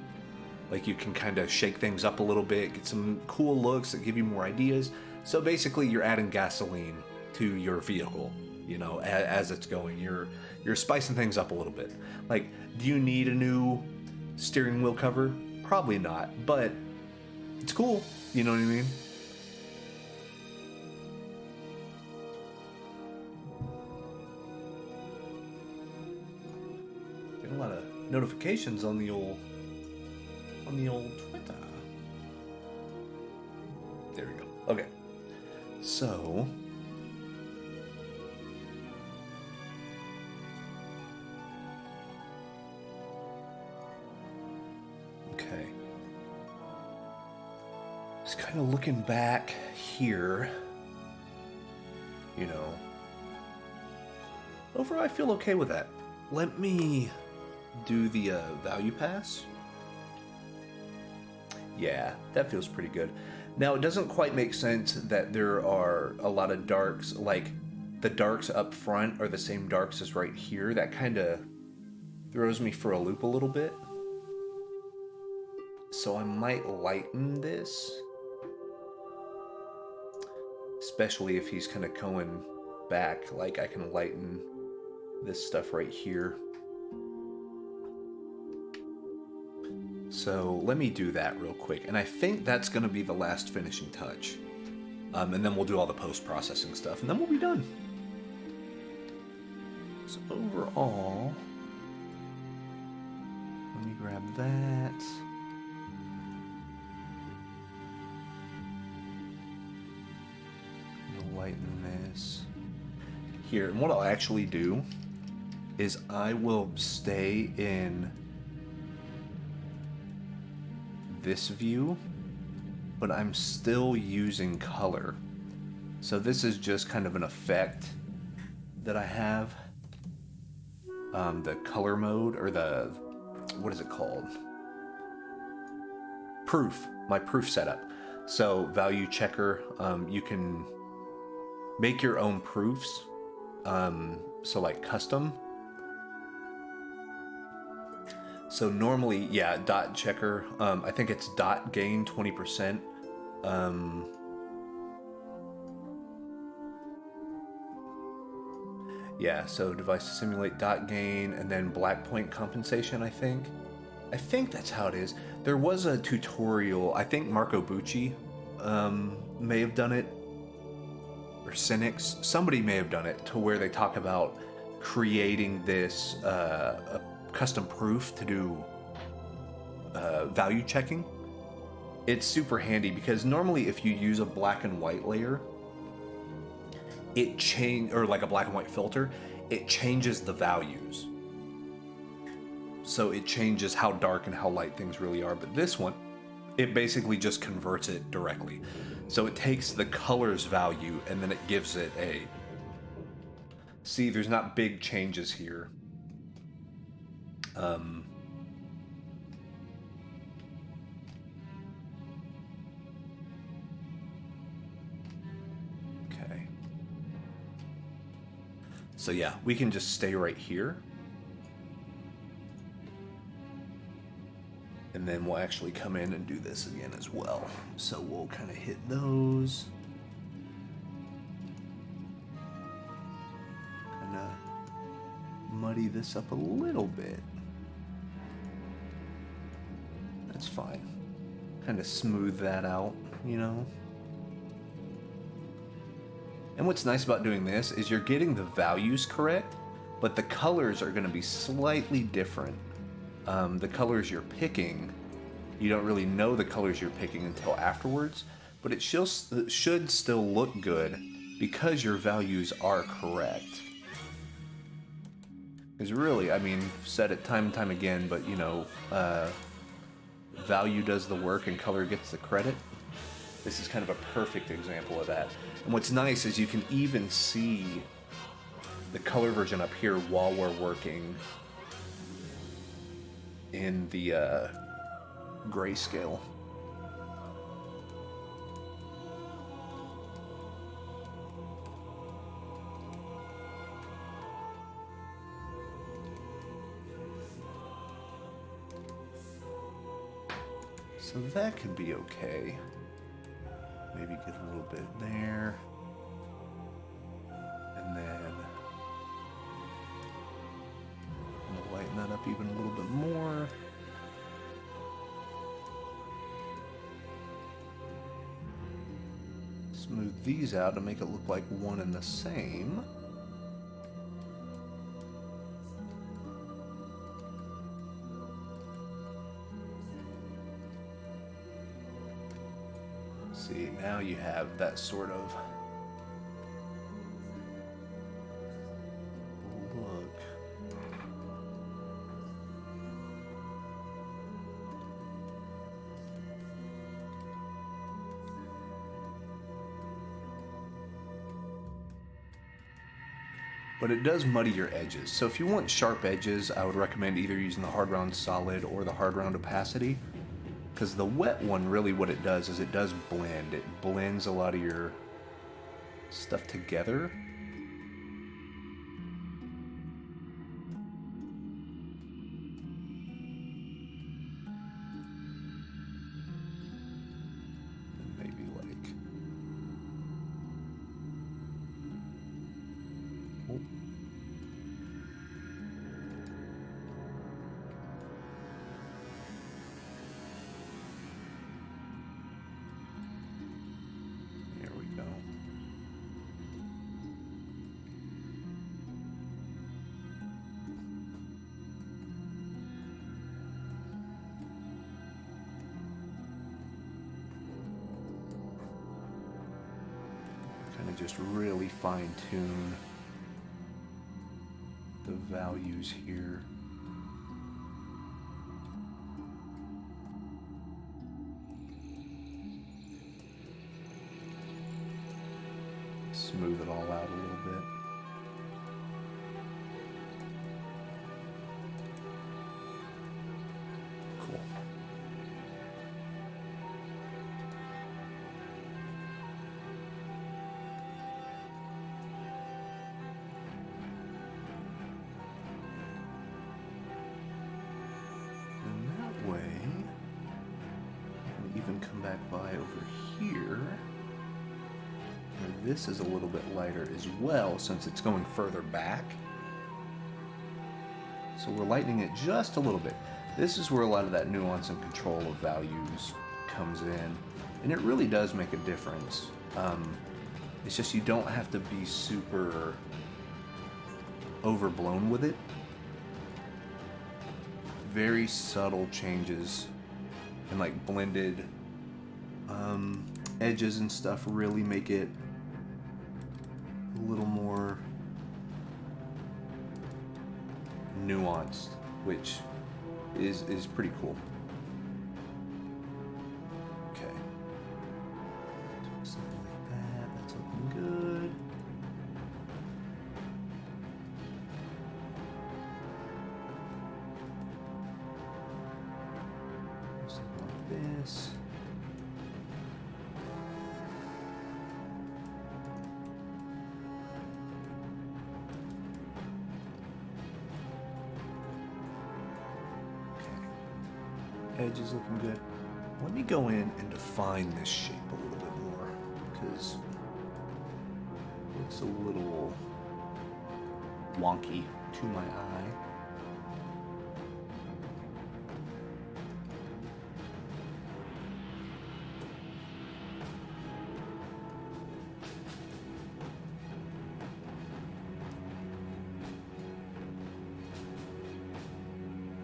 Speaker 1: Like you can kind of shake things up a little bit, get some cool looks that give you more ideas. So basically you're adding gasoline to your vehicle, you know, as it's going. You're spicing things up a little bit. Like, do you need a new steering wheel cover? Probably not, but it's cool. You know what I mean? Getting a lot of notifications on the old Twitter. There we go. Okay. So okay. Just kind of looking back here, you know. Overall, I feel okay with that. Let me do the value pass. Yeah, that feels pretty good. Now, it doesn't quite make sense that there are a lot of darks, like the darks up front are the same darks as right here. That kind of throws me for a loop a little bit. So I might lighten this, especially if he's kind of going back. Like, I can lighten this stuff right here. So let me do that real quick. And I think that's going to be the last finishing touch. And then we'll do all the post-processing stuff, and then we'll be done. So overall, let me grab that. I'll lighten this here. And what I'll actually do is I will stay in this view, but I'm still using color. So this is just kind of an effect that I have. The color mode, or the, what is it called? Proof, my proof setup. So value checker, you can make your own proofs. So like custom. So normally, yeah, dot checker, I think it's dot gain 20%. Yeah, so device to simulate dot gain and then black point compensation, I think. I think that's how it is. There was a tutorial, I think Marco Bucci may have done it, or Cynics, somebody may have done it, to where they talk about creating this a custom proof to do value checking. It's super handy because normally if you use a black and white layer, or like a black and white filter, it changes the values. So it changes how dark and how light things really are. But this one, it basically just converts it directly. So it takes the color's value and then it gives it a... See, there's not big changes here. Okay. So yeah, we can just stay right here. And then we'll actually come in and do this again as well. So we'll kind of hit those. Kind of muddy this up a little bit. That's fine. Kind of smooth that out, you know? And what's nice about doing this is you're getting the values correct, but the colors are going to be slightly different. The colors you're picking, you don't really know the colors you're picking until afterwards, but it should still look good because your values are correct. Because really, I mean, I've said it time and time again, but you know, value does the work and color gets the credit. This is kind of a perfect example of that. And what's nice is you can even see the color version up here while we're working in the grayscale. So that could be okay. Maybe get a little bit there. And then I'm gonna lighten that up even a little bit more. Smooth these out to make it look like one and the same. See, now you have that sort of look. But it does muddy your edges. So if you want sharp edges, I would recommend either using the hard round solid or the hard round opacity. Because the wet one, really what it does is it does blend. It blends a lot of your stuff together. And maybe like... Oh. Just really fine tune the values here. Smooth it all out a little bit. Cool. Come back by over here. And this is a little bit lighter as well since it's going further back. So we're lightening it just a little bit. This is where a lot of that nuance and control of values comes in. And it really does make a difference. It's just you don't have to be super overblown with it. Very subtle changes and like blended edges and stuff really make it a little more nuanced, which is pretty cool. Okay. Something like that. That's looking good. Something like this. Edge is looking good. Let me go in and define this shape a little bit more, because it looks a little wonky to my eye.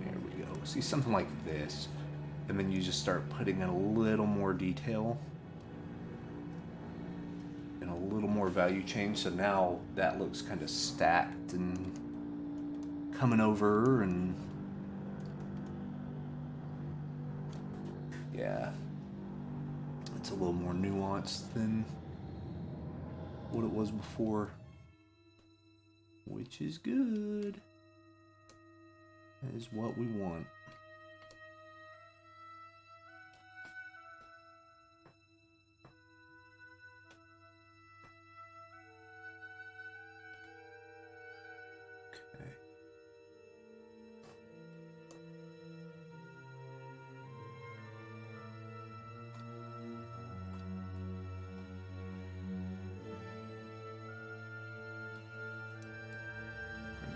Speaker 1: There we go. See, something like this. And then you just start putting in a little more detail and a little more value change. So now that looks kind of stacked and coming over, and yeah, it's a little more nuanced than what it was before, which is good. That is what we want.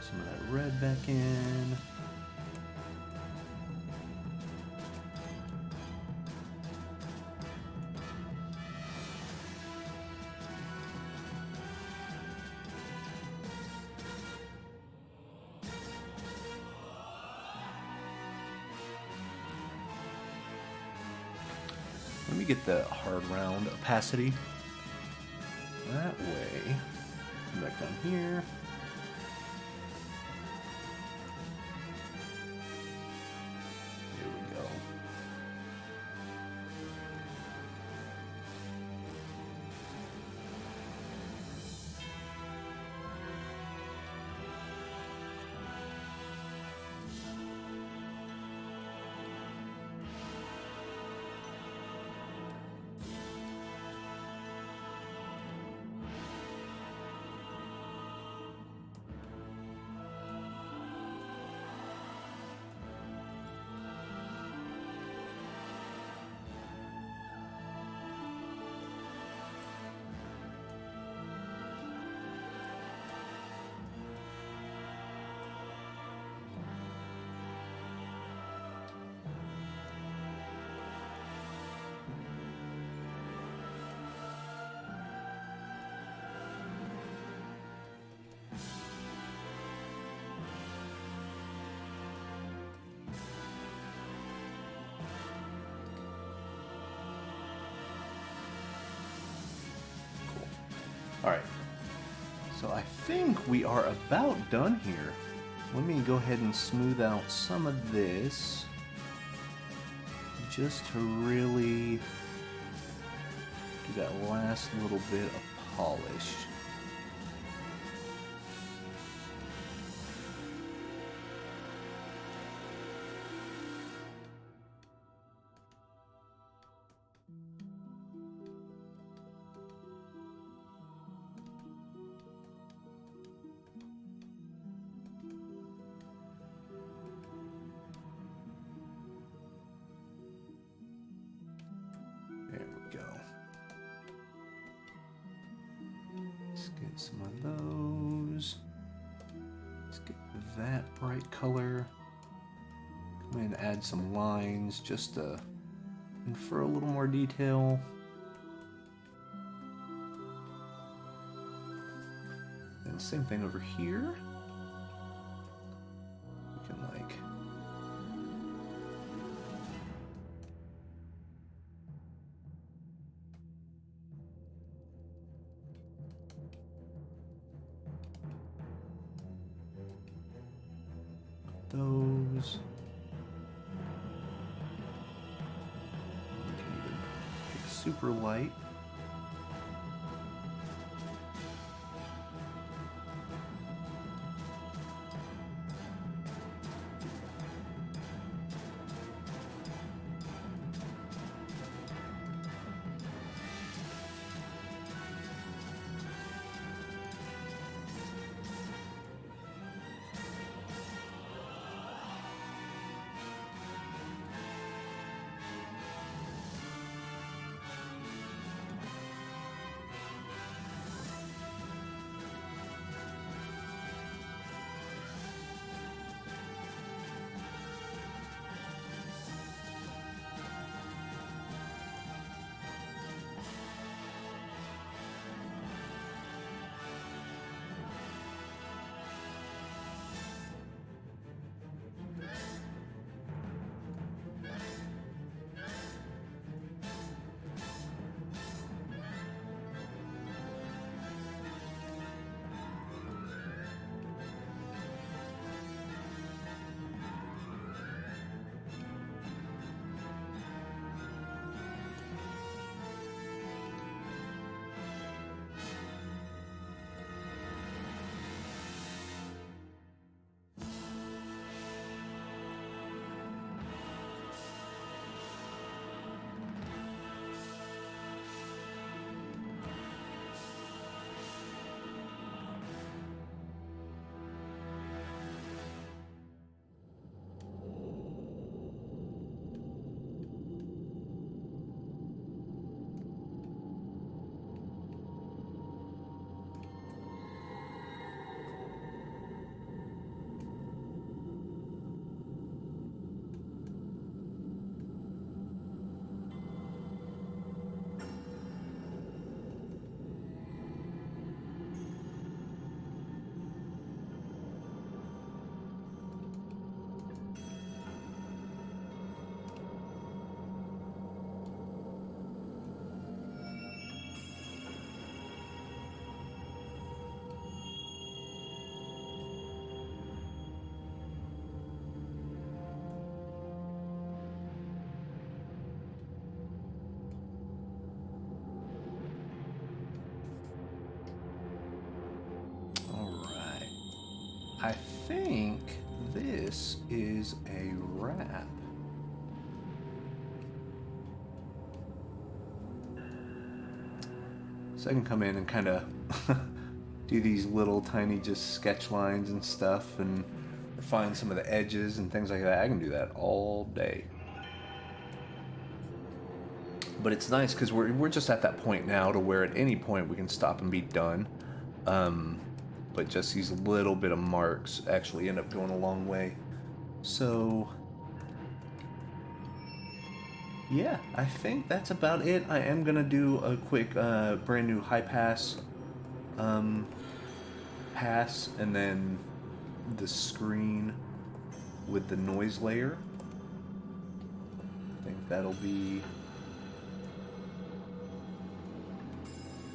Speaker 1: Some of that red back in. Let me get the hard round opacity. That way, come back down here. All right, so I think we are about done here. Let me go ahead and smooth out some of this just to really do that last little bit of polish. Some of those. Let's get that bright color. Come in and add some lines just to infer a little more detail. And same thing over here. We can like those. Pick super light. I think this is a wrap. So I can come in and kind of do these little tiny just sketch lines and stuff and refine some of the edges and things like that. I can do that all day. But it's nice because we're just at that point now to where at any point we can stop and be done. But just these little bit of marks actually end up going a long way. So yeah, I think that's about it. I am gonna do a quick brand new high pass pass, and then the screen with the noise layer. I think that'll be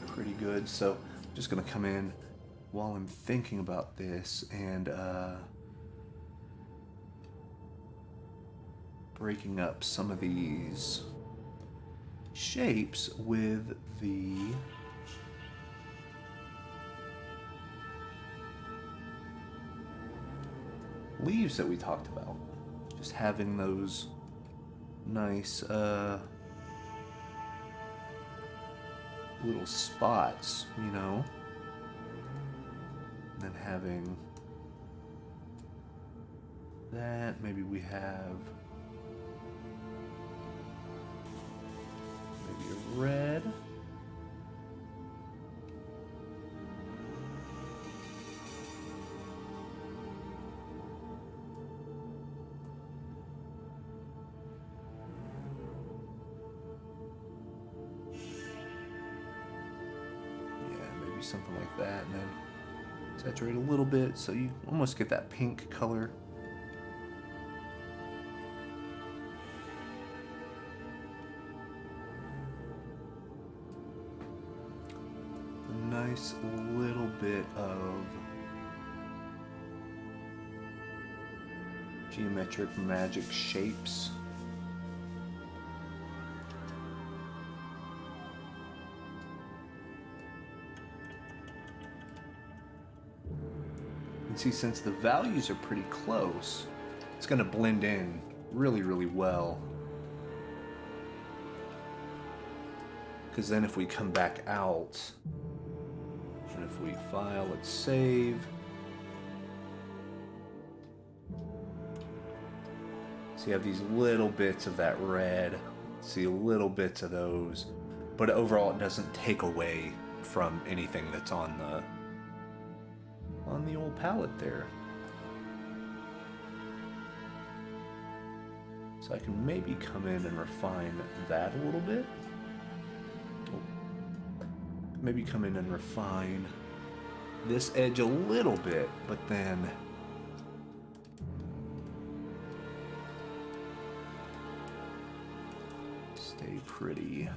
Speaker 1: pretty good. So I'm just gonna come in while I'm thinking about this and breaking up some of these shapes with the leaves that we talked about. Just having those nice little spots, you know, and then having that. Maybe we have maybe a red. Something like that, and then saturate a little bit so you almost get that pink color. A nice little bit of Geometric magic shapes. And see, since the values are pretty close, it's going to blend in really, really well. Because then if we come back out, and if we file, let's save. So you have these little bits of that red, see little bits of those, but overall it doesn't take away from anything that's on the old palette there. So I can maybe come in and refine that a little bit. Maybe come in and refine this edge a little bit, but then stay pretty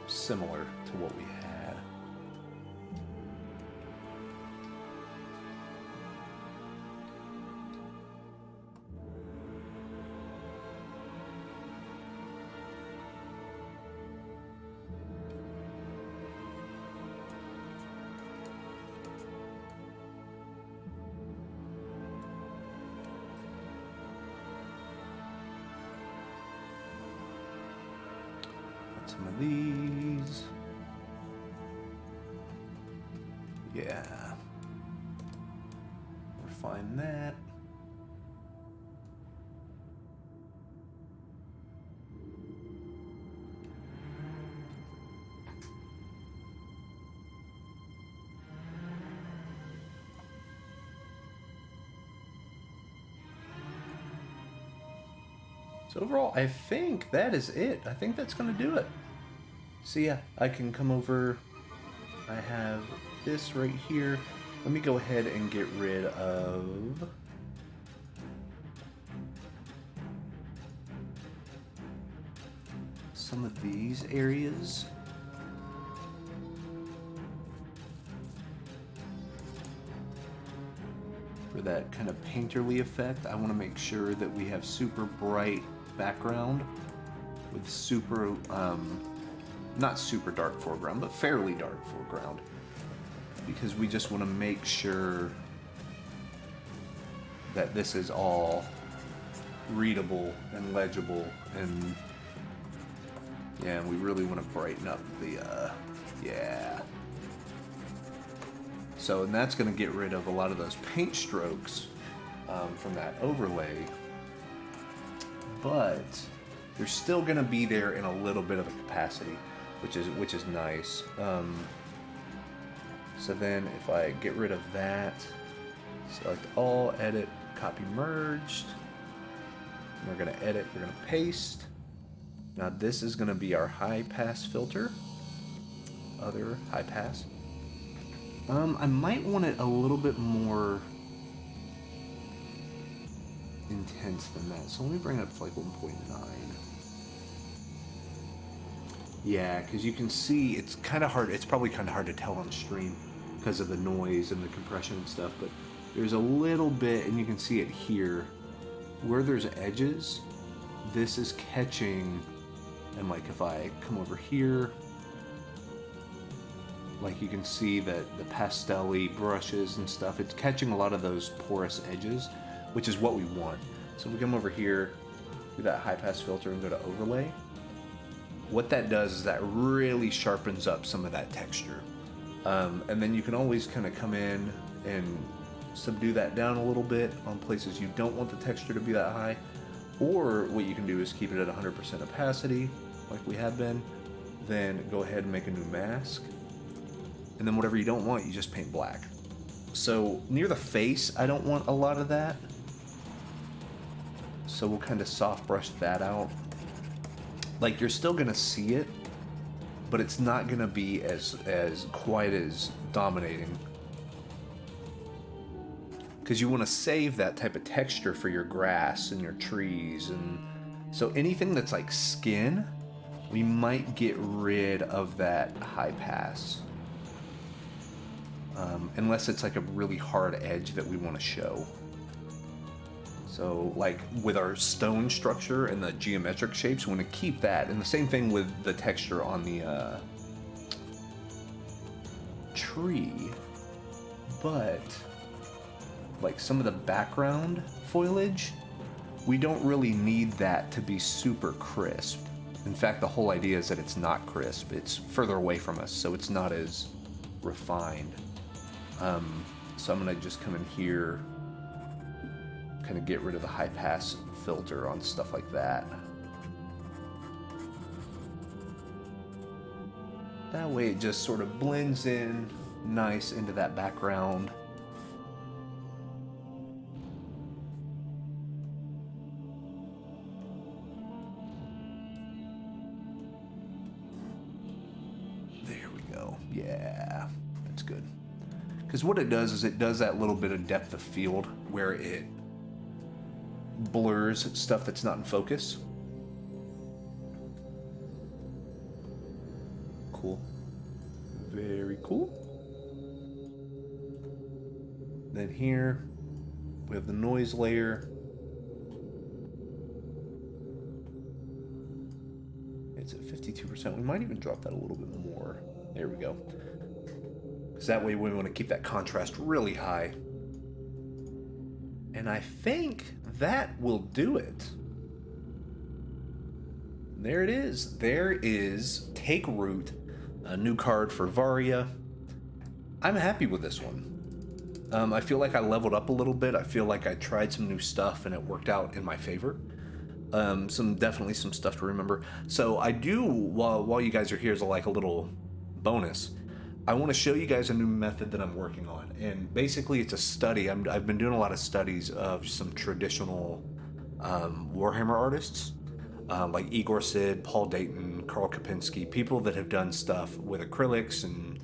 Speaker 1: similar to what we had. Some of these. Yeah. Refine that. So overall, I think that is it. I think that's going to do it. So yeah, I can come over. I have this right here. Let me go ahead and get rid of some of these areas. For that kind of painterly effect, I want to make sure that we have super bright background with super, not super dark foreground, but fairly dark foreground. Because we just want to make sure that this is all readable and legible, and yeah, we really want to brighten up the, yeah. So, and that's going to get rid of a lot of those paint strokes from that overlay, but they're still going to be there in a little bit of a capacity, which is nice. So then if I get rid of that, select all, edit, copy, merged, we're going to edit, we're going to paste. Now this is going to be our high pass filter, other high pass. I might want it a little bit more intense than that, so let me bring it up to like 1.9. Yeah, because you can see it's kind of hard, it's probably kind of hard to tell on stream because of the noise and the compression and stuff, but there's a little bit, and you can see it here, where there's edges, this is catching, and like if I come over here, like you can see that the pastel-y brushes and stuff, it's catching a lot of those porous edges, which is what we want. So if we come over here, do that high pass filter and go to overlay, what that does is that really sharpens up some of that texture. And then you can always kind of come in and subdue that down a little bit on places you don't want the texture to be that high. Or what you can do is keep it at 100% opacity, like we have been, then go ahead and make a new mask. And then whatever you don't want, you just paint black. So near the face, I don't want a lot of that. So we'll kind of soft brush that out. Like you're still gonna see it, but it's not gonna be as quite as dominating. Because you want to save that type of texture for your grass and your trees, and so anything that's like skin, we might get rid of that high pass. unless it's like a really hard edge that we want to show. So like with our stone structure and the geometric shapes, we want to keep that. And the same thing with the texture on the tree. But like some of the background foliage, we don't really need that to be super crisp. In fact, the whole idea is that it's not crisp. It's further away from us, so it's not as refined. So I'm gonna just come in here, kind of get rid of the high pass filter on stuff like that. That way it just sort of blends in nice into that background. There we go. Yeah, that's good. Because what it does is it does that little bit of depth of field where it blurs stuff that's not in focus. Cool. Very cool. Then here we have the noise layer. It's at 52%. We might even drop that a little bit more. There we go. Because that way we want to keep that contrast really high. And I think that will do it. There it is. There is Take Root, a new card for Varia. I'm happy with this one. I feel like I leveled up a little bit. I feel like I tried some new stuff and it worked out in my favor. Definitely some stuff to remember. So I do, while you guys are here, as a little bonus, I want to show you guys a new method that I'm working on. And basically it's a study. I've been doing a lot of studies of some traditional Warhammer artists, like Igor Sid, Paul Dayton, Karl Kopinski, people that have done stuff with acrylics and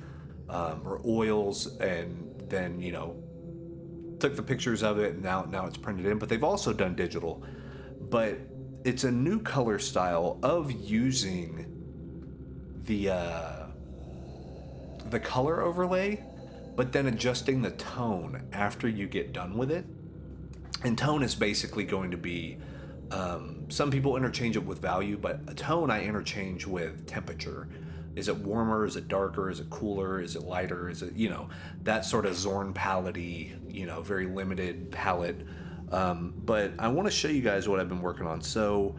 Speaker 1: or oils, and then, you know, took the pictures of it and now it's printed in. But they've also done digital. But it's a new color style of using the color overlay, but then adjusting the tone after you get done with it. And tone is basically going to be, some people interchange it with value, but a tone I interchange with temperature. Is it warmer? Is it darker? Is it cooler? Is it lighter? Is it, you know, that sort of Zorn palette-y, you know, very limited palette. But I want to show you guys what I've been working on. So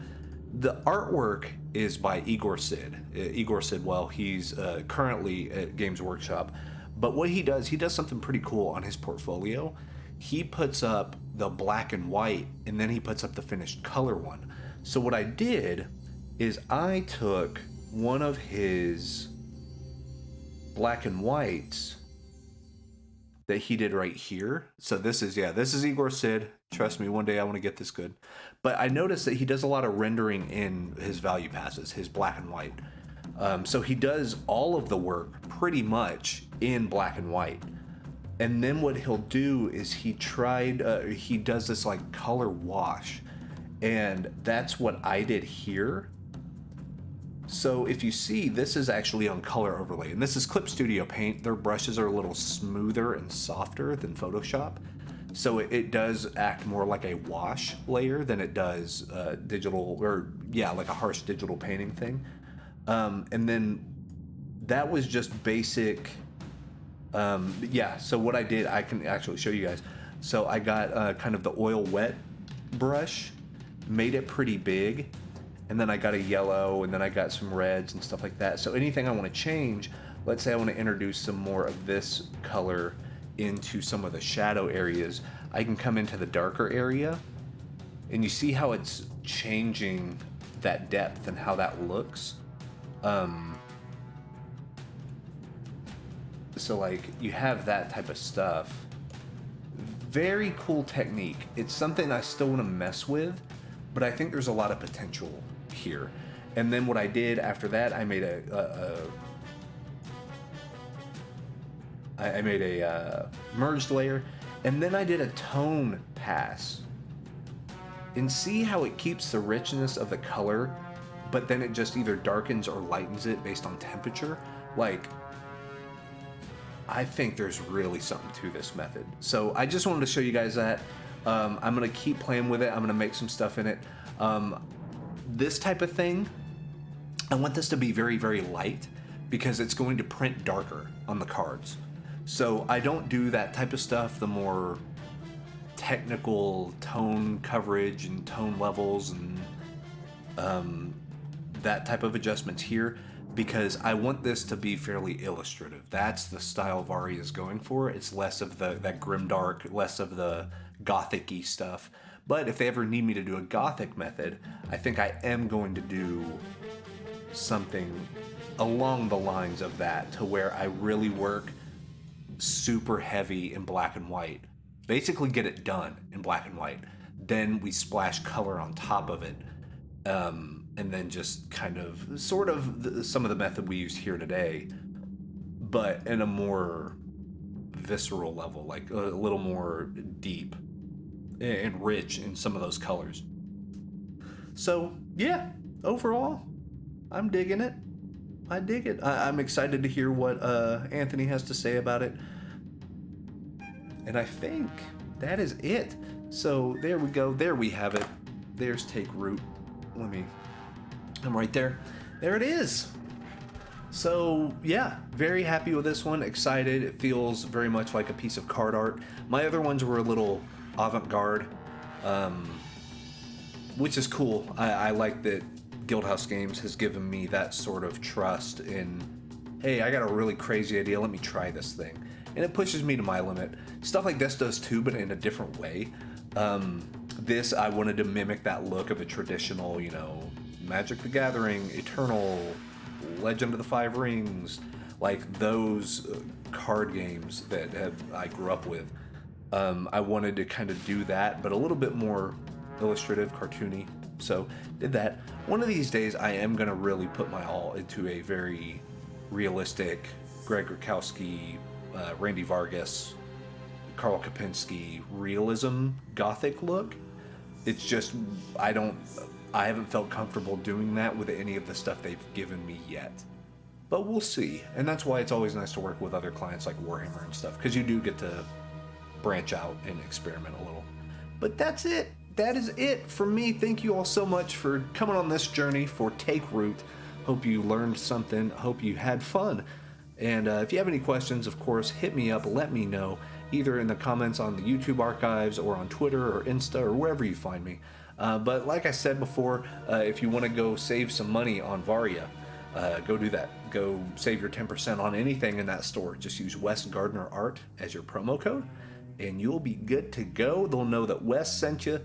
Speaker 1: the artwork is by Igor Sid. Igor Sidwell, he's currently at Games Workshop. But what he does something pretty cool on his portfolio. He puts up the black and white, and then he puts up the finished color one. So what I did is I took one of his black and whites that he did right here. So this is Igor Sid. Trust me, one day I want to get this good. But I noticed that he does a lot of rendering in his value passes, his black and white. So he does all of the work pretty much in black and white. And then what he'll do is he does this like color wash. And that's what I did here. So if you see, this is actually on color overlay, and this is Clip Studio Paint. Their brushes are a little smoother and softer than Photoshop. So it does act more like a wash layer than it does digital, or yeah, like a harsh digital painting thing. And then that was just basic. So what I did, I can actually show you guys. So I got kind of the oil wet brush, made it pretty big, and then I got a yellow, and then I got some reds and stuff like that. So anything I want to change, let's say I want to introduce some more of this color into some of the shadow areas, I can come into the darker area, and you see how it's changing that depth and how that looks. So like you have that type of stuff. Very cool technique. It's something I still want to mess with, but I think there's a lot of potential here. And then what I did after that, I made a merged layer, and then I did a tone pass. And see how it keeps the richness of the color, but then it just either darkens or lightens it based on temperature. Like, I think there's really something to this method. So I just wanted to show you guys that. I'm gonna keep playing with it. I'm gonna make some stuff in it. This type of thing, I want this to be very, very light because it's going to print darker on the cards. So I don't do that type of stuff, the more technical tone coverage and tone levels and that type of adjustments here, because I want this to be fairly illustrative. That's the style Varia is going for. It's less of that grimdark, less of the gothic-y stuff. But if they ever need me to do a gothic method, I think I am going to do something along the lines of that, to where I really work super heavy in black and white. Basically get it done in black and white. Then we splash color on top of it. And then just kind of, sort of some of the method we used here today, but in a more visceral level, like a little more deep and rich in some of those colors. So yeah, overall, I'm digging it. I dig it. I'm excited to hear what Anthony has to say about it. And I think that is it. So there we go. There we have it. There's Take Root. I'm right there. There it is. So yeah, very happy with this one. Excited. It feels very much like a piece of card art. My other ones were a little avant-garde, which is cool. I like that Guildhouse Games has given me that sort of trust in, hey, I got a really crazy idea, let me try this thing. And it pushes me to my limit. Stuff like this does too, but in a different way. This, I wanted to mimic that look of a traditional, you know, Magic the Gathering, Eternal, Legend of the Five Rings, like those card games that I grew up with. I wanted to kind of do that, but a little bit more illustrative, cartoony. So did that. One of these days, I am going to really put my all into a very realistic Greg Rukowski, Randy Vargas, Karl Kapinski realism gothic look. It's just, I haven't felt comfortable doing that with any of the stuff they've given me yet. But we'll see. And that's why it's always nice to work with other clients like Warhammer and stuff, because you do get to branch out and experiment a little. But that's it. That is it for me. Thank you all so much for coming on this journey for Take Root. Hope you learned something. Hope you had fun. And if you have any questions, of course, hit me up. Let me know, either in the comments on the YouTube archives or on Twitter or Insta or wherever you find me. But like I said before, if you want to go save some money on Varia, go do that. Go save your 10% on anything in that store. Just use Wes Gardner Art as your promo code, and you'll be good to go. They'll know that Wes sent you.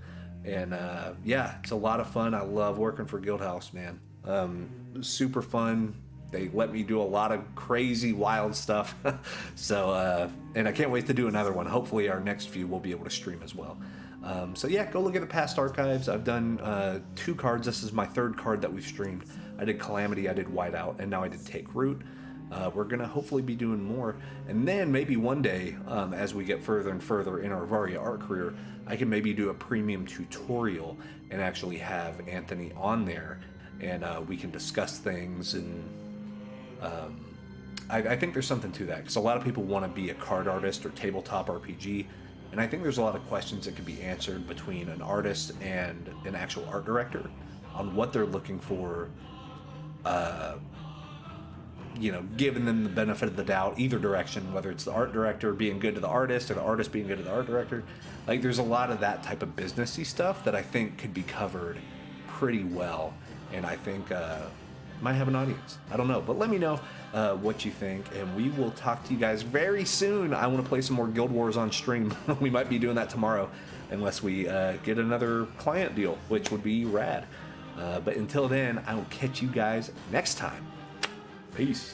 Speaker 1: And yeah, it's a lot of fun. I love working for Guildhouse, man. Super fun. They let me do a lot of crazy, wild stuff. So, and I can't wait to do another one. Hopefully our next few we'll be able to stream as well. So yeah, go look at the past archives. I've done 2 cards. This is my 3rd card that we've streamed. I did Calamity, I did Whiteout, and now I did Take Root. We're gonna hopefully be doing more. And then maybe one day, as we get further and further in our Varia art career, I can maybe do a premium tutorial and actually have Anthony on there, and we can discuss things. And I think there's something to that, because a lot of people want to be a card artist or tabletop RPG, and I think there's a lot of questions that can be answered between an artist and an actual art director on what they're looking for, you know, giving them the benefit of the doubt either direction, whether it's the art director being good to the artist or the artist being good to the art director. Like, there's a lot of that type of businessy stuff that I think could be covered pretty well, and I think might have an audience. I don't know, but let me know what you think, and we will talk to you guys very soon. I want to play some more Guild Wars on stream. We might be doing that tomorrow, unless we get another client deal, which would be rad. But until then, I will catch you guys next time. Peace.